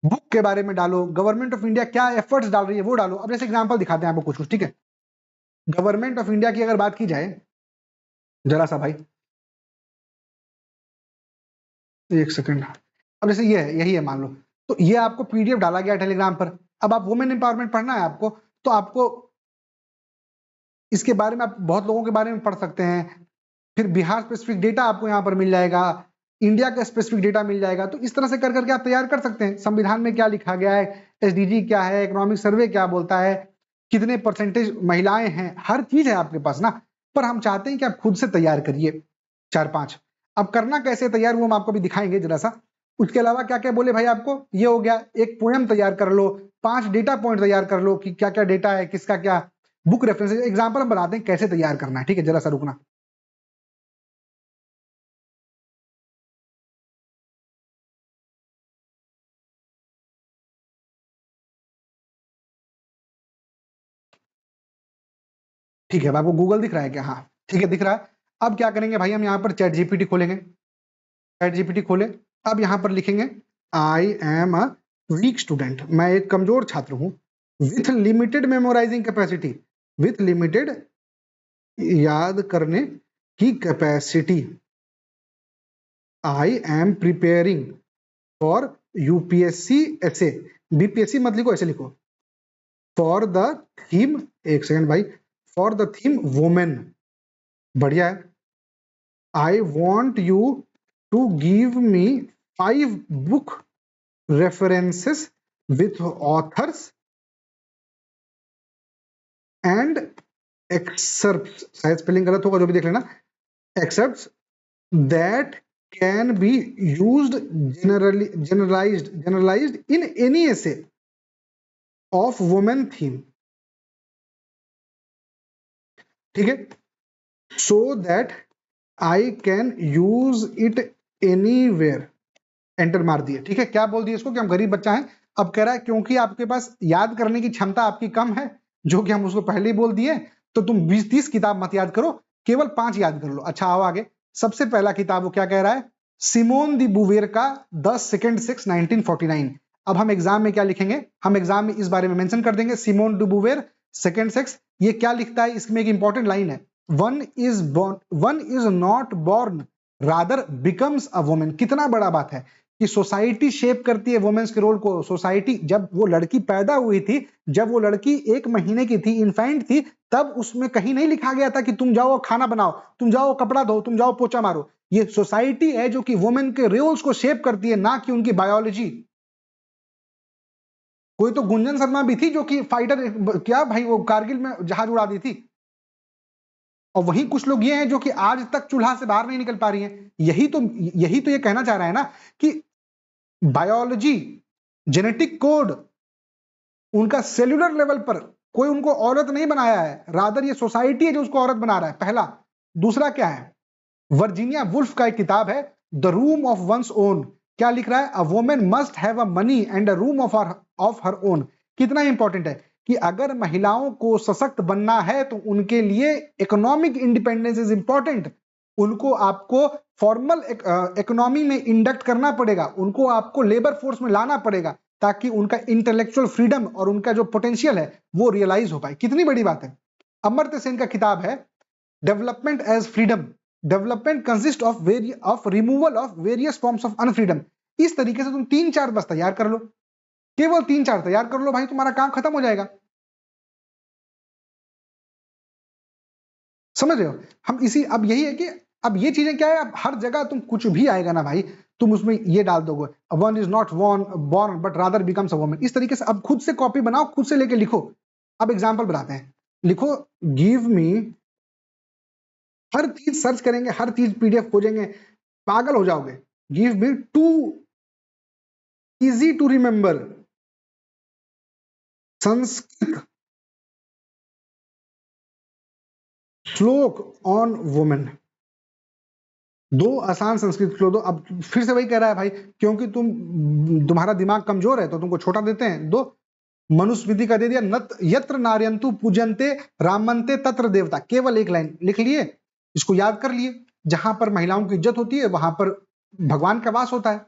बुक के बारे में डालो, गवर्नमेंट ऑफ इंडिया क्या एफर्ट्स डाल रही है वो डालो। अब जैसे एग्जांपल दिखाते हैं आपको कुछ कुछ, ठीक है? गवर्नमेंट ऑफ इंडिया की अगर बात की जाए, जरा सा भाई एक सेकंड, अब जैसे ये है, यही है मान लो, तो ये आपको पीडीएफ डाला गया टेलीग्राम पर। अब आप वुमेन एम्पावरमेंट पढ़ना है आपको, तो आपको इसके बारे में आप बहुत लोगों के बारे में पढ़ सकते हैं, फिर बिहार स्पेसिफिक डेटा आपको यहाँ पर मिल जाएगा, इंडिया का स्पेसिफिक डेटा मिल जाएगा। तो इस तरह से कर करके आप तैयार कर सकते हैं, संविधान में क्या लिखा गया है, एसडीजी क्या है, इकोनॉमिक सर्वे क्या बोलता है, कितने परसेंटेज महिलाएं हैं, हर चीज है आपके पास ना। पर हम चाहते हैं कि आप खुद से तैयार करिए 4-5। अब करना कैसे तैयार वो हम आपको भी दिखाएंगे जरा सा। उसके अलावा क्या क्या बोले भाई आपको, ये हो गया, एक पोएम तैयार कर लो, 5 डेटा पॉइंट तैयार कर लो कि क्या क्या डेटा है, किसका क्या बुक रेफरेंस। एग्जाम्पल हम बताते हैं कैसे तैयार करना है, ठीक है? जरा सा रुकना। ठीक है, अब आपको गूगल दिख रहा है क्या? हाँ ठीक है, दिख रहा है। अब क्या करेंगे भाई, हम यहाँ पर चैट जीपीटी खोलेंगे, चैट जीपीटी खोले, अब यहाँ पर लिखेंगे I am a weak student, मैं एक कमजोर छात्र हूँ, with limited memorising capacity, with limited याद करने की capacity, I am preparing for UPSC ऐसे, बीपीएससी मत लिखो, ऐसे लिखो, फॉर द थीम, एक सेकंड भाई, फॉर द थीम वुमेन, बढ़िया है। I want you to give me 5 book references with authors and excerpts, शायद स्पेलिंग गलत होगा, जो भी देख लेना, excerpts that can be used generalized in any essay of women theme, ठीक है? so that I can use it anywhere, enter मार दिए, ठीक है? क्या बोल दिया इसको कि हम गरीब बच्चा हैं। अब कह रहा है क्योंकि आपके पास याद करने की क्षमता आपकी कम है, जो कि हम उसको पहले ही बोल दिए, तो तुम 20-30 किताब मत याद करो, केवल 5 याद कर लो। अच्छा आओ आगे, सबसे पहला किताब वो क्या कह रहा है, सिमोन दी बुवेर का द सेकंड सेक्स 1949। अब हम एग्जाम में क्या लिखेंगे, हम एग्जाम में इस बारे में मेंशन कर देंगे, सिमोन डी बुवेर सेकंड सेक्स। ये क्या लिखता है, इसमें एक इंपॉर्टेंट लाइन है, one is not born rather becomes a women. कितना बड़ा बात है कि सोसाइटी शेप करती है वुमेन्स के रोल को। सोसाइटी, जब वो लड़की पैदा हुई थी, जब वो लड़की 1 महीने की थी, इन्फेंट थी, तब उसमें कहीं नहीं लिखा गया था कि तुम जाओ खाना बनाओ, तुम जाओ कपड़ा धो, तुम जाओ पोछा मारो। ये सोसाइटी है जो कि वुमेन के रोल्स को शेप करती है, ना कि उनकी बायोलॉजी। कोई तो गुंजन शर्मा भी थी जो कि फाइटर, क्या भाई, वो कारगिल में जहाज उड़ा दी थी। और वही कुछ लोग ये हैं जो कि आज तक चूल्हा से बाहर नहीं निकल पा रही हैं। यही तो ये कहना चाह रहा है ना कि बायोलॉजी, जेनेटिक कोड, उनका सेल्यूलर लेवल पर कोई उनको औरत नहीं बनाया है, रादर ये सोसाइटी है जो उसको औरत बना रहा है, पहला। दूसरा क्या है, वर्जीनिया वुल्फ का एक किताब है the room of one's own, क्या लिख रहा है, a woman must have a money and a room of her own. कितना इंपॉर्टेंट है कि अगर महिलाओं को सशक्त बनना है तो उनके लिए इकोनॉमिक इंडिपेंडेंस इज इंपॉर्टेंट। उनको आपको फॉर्मल इकोनॉमी में इंडक्ट करना पड़ेगा, उनको आपको लेबर फोर्स में लाना पड़ेगा, ताकि उनका इंटेलेक्चुअल फ्रीडम और उनका जो पोटेंशियल है वो रियलाइज हो पाए। कितनी बड़ी बात है। अमर्त्य सेन का किताब है development as freedom, development consist of removal of various forms of unfreedom. इस तरीके से तुम 3-4 बस तैयार कर लो, केवल 3-4 तैयार कर लो भाई, तुम्हारा काम खत्म हो जाएगा। समझ रहे हो? हम इसी, अब यही है कि अब ये चीजें क्या है, अब हर जगह तुम कुछ भी आएगा ना भाई, तुम उसमें ये डाल दोगे, one is not born but rather becomes a woman. इस तरीके से अब खुद से कॉपी बनाओ, खुद से लेके लिखो। अब एग्जाम्पल बताते हैं, लिखो गिव मी, हर चीज सर्च करेंगे, हर चीज पीडीएफ खोजेंगे, पागल हो जाओगे। Give me 2 easy to remember Sanskrit shloka on women, 2 आसान संस्कृत श्लोक दो। अब फिर से वही कह रहा है भाई, क्योंकि तुम्हारा दिमाग कमजोर है तो तुमको छोटा देते हैं। 2 मनुस्मृति का दे दिया, नत यत्र नार्यंतु पूजन्ते रामन्ते तत्र देवता, केवल 1 लाइन लिख लिए, इसको याद कर लिए। जहां पर महिलाओं की इज्जत होती है वहां पर भगवान का वास होता है।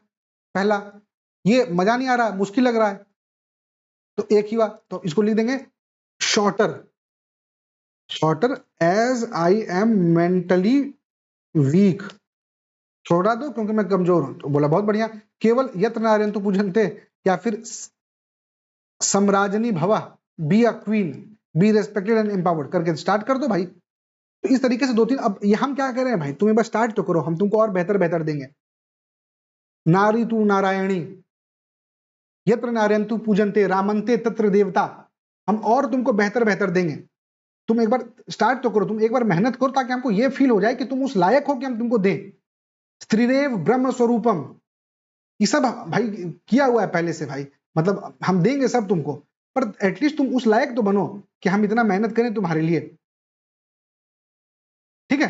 पहला, ये मजा नहीं आ रहा, मुश्किल लग रहा है, तो एक ही बात, तो इसको लिख देंगे shorter, shorter as I am mentally weak, छोड़ा दो क्योंकि मैं कमजोर हूं। तो बोला बहुत बढ़िया, केवल यत्र नार्यंतु पूजन्ते, या फिर सम्राजनी भवा, be a queen, B respected and empowered करके स्टार्ट कर दो भाई। तो इस तरीके से 2-3, अब ये हम क्या कर रहे हैं भाई, तुम्हें बस स्टार्ट तो करो, हम तुमको और बेहतर बेहतर देंगे। नारी तू नारायणी, यत्र नारायणतु पूजन्ते रामन्ते तत्र देवता, हम और तुमको बेहतर बेहतर देंगे। तुम एक बार स्टार्ट तो करो, तुम एक बार मेहनत करो, ताकि हमको ये फील हो जाए कि तुम उस लायक हो कि हम तुमको दें। स्त्रीरेव ब्रह्म स्वरूपम, ये सब भाई किया हुआ है पहले से भाई, मतलब हम देंगे सब तुमको, पर एटलीस्ट तुम उस लायक तो बनो कि हम इतना मेहनत करें तुम्हारे लिए। ठीक है,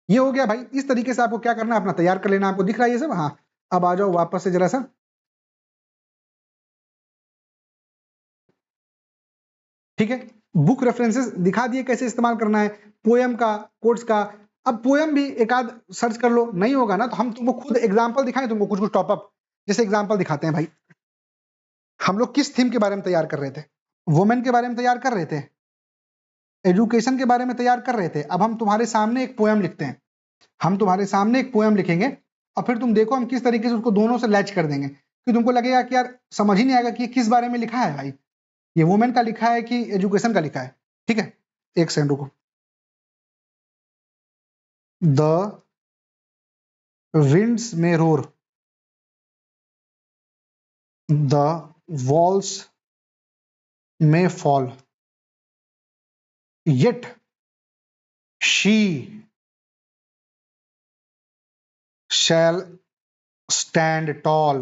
ये हो गया भाई। इस तरीके से आपको क्या करना है, अपना तैयार कर लेना। आपको दिख रहा है ये सब? हाँ, अब आ जाओ वापस से जरा सा। ठीक है, बुक रेफरेंसेस दिखा दिए कैसे इस्तेमाल करना है, पोएम का, कोट्स का। अब पोएम भी एक आध सर्च कर लो, नहीं होगा ना तो हम तुमको खुद एग्जांपल दिखाएं, तुमको कुछ कुछ टॉपअप जैसे एग्जांपल दिखाते हैं भाई। हम लोग किस थीम के बारे में तैयार कर रहे थे? वुमेन के बारे में तैयार कर रहे थे, एजुकेशन के बारे में तैयार कर रहे थे। अब हम तुम्हारे सामने एक पोएम लिखते हैं, हम तुम्हारे सामने एक पोएम लिखेंगे, और फिर तुम देखो हम किस तरीके से उसको दोनों से लैच कर देंगे कि तुमको लगेगा कि यार समझ ही नहीं आएगा कि ये किस बारे में लिखा है भाई, ये वुमेन का लिखा है कि एजुकेशन का लिखा है। ठीक है, एक सेकंड रुको। The winds may roar, the walls may fall, yet she shall stand tall.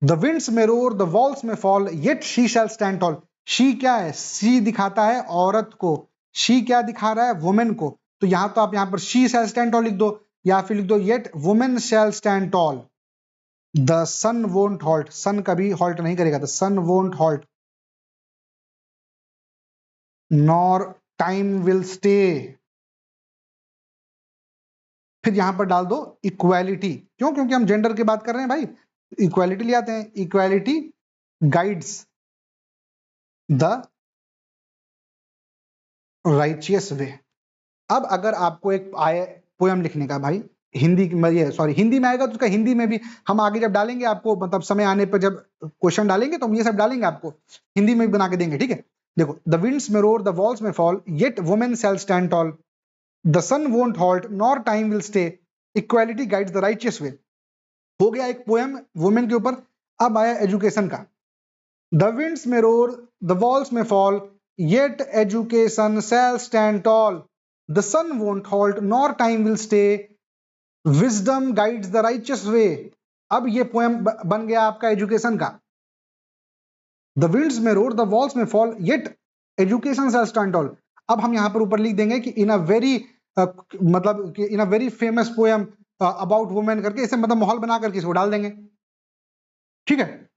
The winds may roar, the walls may fall, yet she shall stand tall. she क्या है? she दिखाता है औरत को, she क्या दिखा रहा है? वुमेन को। तो यहां तो आप यहां पर she shall stand tall लिख दो, या फिर लिख दो yet women shall stand tall. The sun won't halt, sun कभी halt नहीं करेगा, the sun won't halt, nor time will stay. फिर यहां पर डाल दो इक्वालिटी, क्यों? क्योंकि हम जेंडर की बात कर रहे हैं भाई, इक्वालिटी ले आते हैं। Equality guides the righteous way. अब अगर आपको एक आए पोएम लिखने का भाई, हिंदी में, ये सॉरी हिंदी में आएगा तो उसका हिंदी में भी हम आगे जब डालेंगे आपको, मतलब समय आने पर जब क्वेश्चन डालेंगे तो हम ये सब डालेंगे, आपको हिंदी में भी बना के देंगे। ठीक है, देखो, the winds may roar, the walls may fall, yet women shall stand tall, the sun won't halt nor time will stay, equality guides the righteous way. हो गया एक पोएम वुमेन के ऊपर। अब आया एजुकेशन का, the winds may roar, the walls may fall, yet education shall stand tall, the sun won't halt nor time will stay, wisdom guides the righteous way. अब ये पोएम बन गया आपका एजुकेशन का। The winds may roar, the walls may fall, yet education shall stand tall. अब हम यहां पर ऊपर लिख देंगे कि इन अ वेरी मतलब कि in a very famous poem about women करके, इसे मतलब माहौल बना करके इसको डाल देंगे। ठीक है,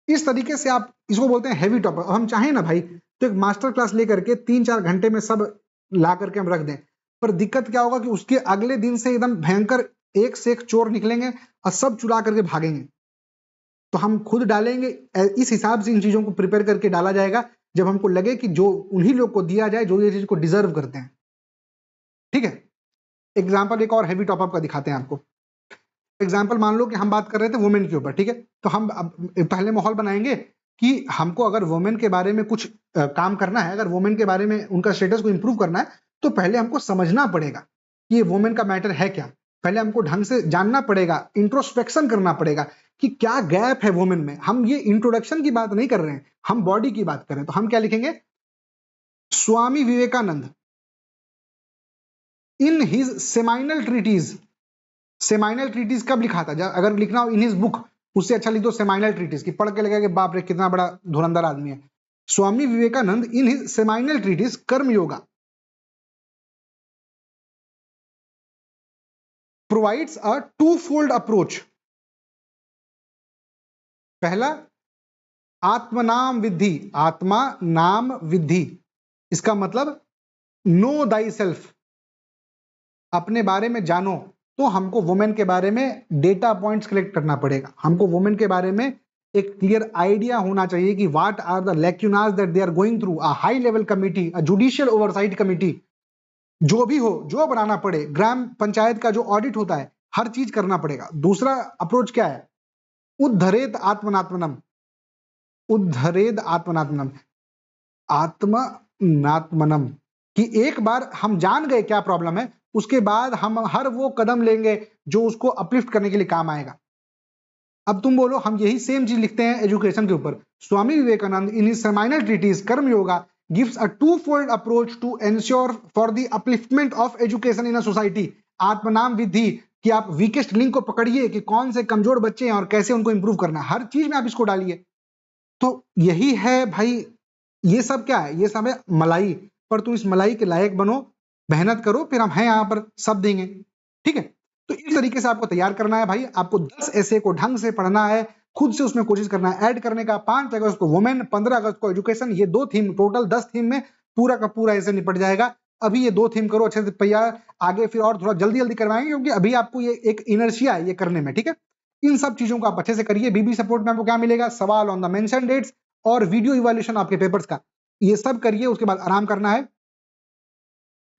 इस तरीके से आप इसको बोलते हैं हैवी टॉपिक। हम चाहें ना भाई तो एक मास्टर क्लास लेकर के 3-4 घंटे में सब ला करके हम रख दें, पर दिक्कत क्या होगा कि उसके अगले दिन से एकदम भयंकर एक से एक चोर निकलेंगे और सब चुरा करके भागेंगे। तो हम खुद डालेंगे, इस हिसाब से इन चीजों को प्रिपेयर करके डाला जाएगा जब हमको लगे कि जो उन्हीं लोग को दिया जाए जो ये चीज को डिजर्व करते हैं। ठीक है, एग्जाम्पल एक और हैवी टॉपअप का दिखाते हैं आपको। एग्जाम्पल मान लो कि हम बात कर रहे थे वुमेन के ऊपर, ठीक है, तो हम पहले माहौल बनाएंगे कि हमको अगर वुमेन के बारे में कुछ काम करना है, अगर वुमेन के बारे में उनका स्टेटस को इंप्रूव करना है, तो पहले हमको समझना पड़ेगा कि ये वुमेन का मैटर है क्या। पहले हमको ढंग से जानना पड़ेगा, इंट्रोस्पेक्शन करना पड़ेगा कि क्या गैप है वुमेन में। हम ये इंट्रोडक्शन की बात नहीं कर रहे हैं, हम बॉडी की बात कर रहे हैं। तो हम क्या लिखेंगे? Swami Vivekananda in his seminal treatise. Seminal treatise कब लिखा था? अगर लिखना हो इन हिज बुक, उससे अच्छा लिख दो सेमाइनल ट्रीटीज, की पढ़ के लगेगा कि बाप रे कितना बड़ा धुरंधर आदमी है। Swami Vivekananda in his seminal treatise Karma Yoga, provides a two fold approach. पहला, आत्मनाम विद्धि, आत्मा नाम विद्धि, इसका मतलब नो दाई सेल्फ, अपने बारे में जानो। तो हमको वुमेन के बारे में डेटा पॉइंट्स कलेक्ट करना पड़ेगा, हमको वुमेन के बारे में एक क्लियर आइडिया होना चाहिए कि what are the lacunas that they are going through. A high level committee, a judicial oversight committee, जो भी हो, जो बनाना पड़े, ग्राम पंचायत का जो ऑडिट होता है, हर चीज करना पड़ेगा। दूसरा अप्रोच क्या है? उद्धरेत आत्मनात्मनम, उद्धरेद आत्मनात्मनम, आत्मनात्मनम, कि एक बार हम जान गए क्या प्रॉब्लम है, उसके बाद हम हर वो कदम लेंगे जो उसको अपलिफ्ट करने के लिए काम आएगा। अब तुम बोलो, हम यही सेम चीज लिखते हैं एजुकेशन के ऊपर। Swami Vivekananda in his seminal treatise Karma Yoga gives a two fold approach to ensure for the upliftment of education in a society. आत्मनाम विधि, कि आप वीकेस्ट लिंक को पकड़िए कि कौन से कमजोर बच्चे हैं और कैसे उनको इंप्रूव करना है, हर चीज में आप इसको डालिए। तो यही है भाई, ये सब क्या है? ये सब है मलाई। पर तुम इस मलाई के लायक बनो, मेहनत करो, फिर हम हैं यहाँ पर, सब देंगे। ठीक है, तो इस तरीके से आपको तैयार करना है भाई। आपको 10 ऐसे को ढंग से पढ़ना है, खुद से उसमें कोशिश करना है ऐड करने का। 5 अगस्त को वुमेन, 15 अगस्त को एजुकेशन, ये 2 थीम, टोटल 10 थीम में पूरा का पूरा ऐसे निपट जाएगा। अभी ये 2 थीम करो अच्छे से तैयार, आगे फिर और थोड़ा जल्दी जल्दी करवाएंगे, क्योंकि अभी आपको ये एक इनर्शिया है ये करने में। ठीक है, इन सब चीजों को आप अच्छे से करिए। बीबी सपोर्ट में आपको क्या मिलेगा? सवाल ऑन द मेंशन डेट्स और वीडियो इवैल्यूएशन आपके पेपर्स का, ये सब करिए, उसके बाद आराम करना है।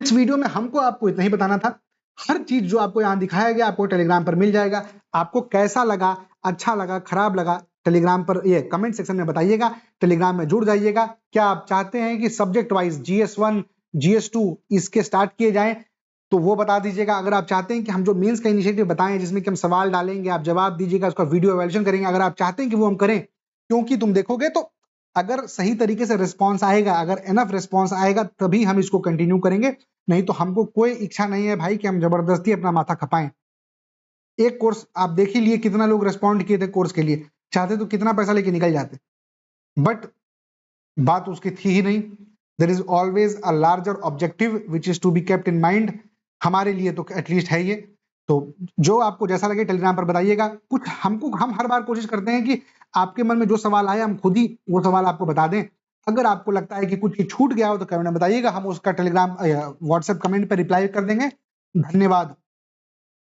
इस वीडियो में हमको आपको इतना ही बताना था। हर चीज जो आपको यहाँ दिखाया गया आपको टेलीग्राम पर मिल जाएगा। आपको कैसा लगा, अच्छा लगा, खराब लगा, टेलीग्राम पर ये कमेंट सेक्शन में बताइएगा। टेलीग्राम में जुड़ जाइएगा। क्या आप चाहते हैं कि सब्जेक्ट वाइज GS1 GS2 इसके स्टार्ट किए जाएं, तो वो बता दीजिएगा। अगर आप चाहते हैं कि हम जो मेंस का इनिशिएटिव बताएं जिसमें कि हम सवाल डालेंगे, आप जवाब दीजिएगा, उसका वीडियो एवैल्यूएशन करेंगे, अगर आप चाहते हैं कि वो हम करें, क्योंकि तुम देखोगे तो अगर सही तरीके से रिस्पॉन्स आएगा, अगर एनफ रिस्पॉन्स आएगा, तभी हम इसको कंटिन्यू करेंगे। नहीं तो हमको कोई इच्छा नहीं है भाई कि हम जबरदस्ती अपना माथा खपाएं। एक कोर्स आप देख ही लिए कितना लोग रिस्पॉन्ड किए थे कोर्स के लिए, चाहते तो कितना पैसा लेके निकल जाते, बट बात उसकी थी ही नहीं। There is always a larger objective which is to be kept in mind. हमारे लिए तो एटलीस्ट है ये। तो जो आपको जैसा लगे टेलीग्राम पर बताइएगा। कुछ हम हर बार कोशिश करते हैं कि आपके मन में जो सवाल आए हम खुद ही वो सवाल आपको बता दें। अगर आपको लगता है कि कुछ छूट गया हो तो कमेंट में बताइएगा, हम उसका टेलीग्राम व्हाट्सएप कमेंट पर रिप्लाई कर देंगे। धन्यवाद।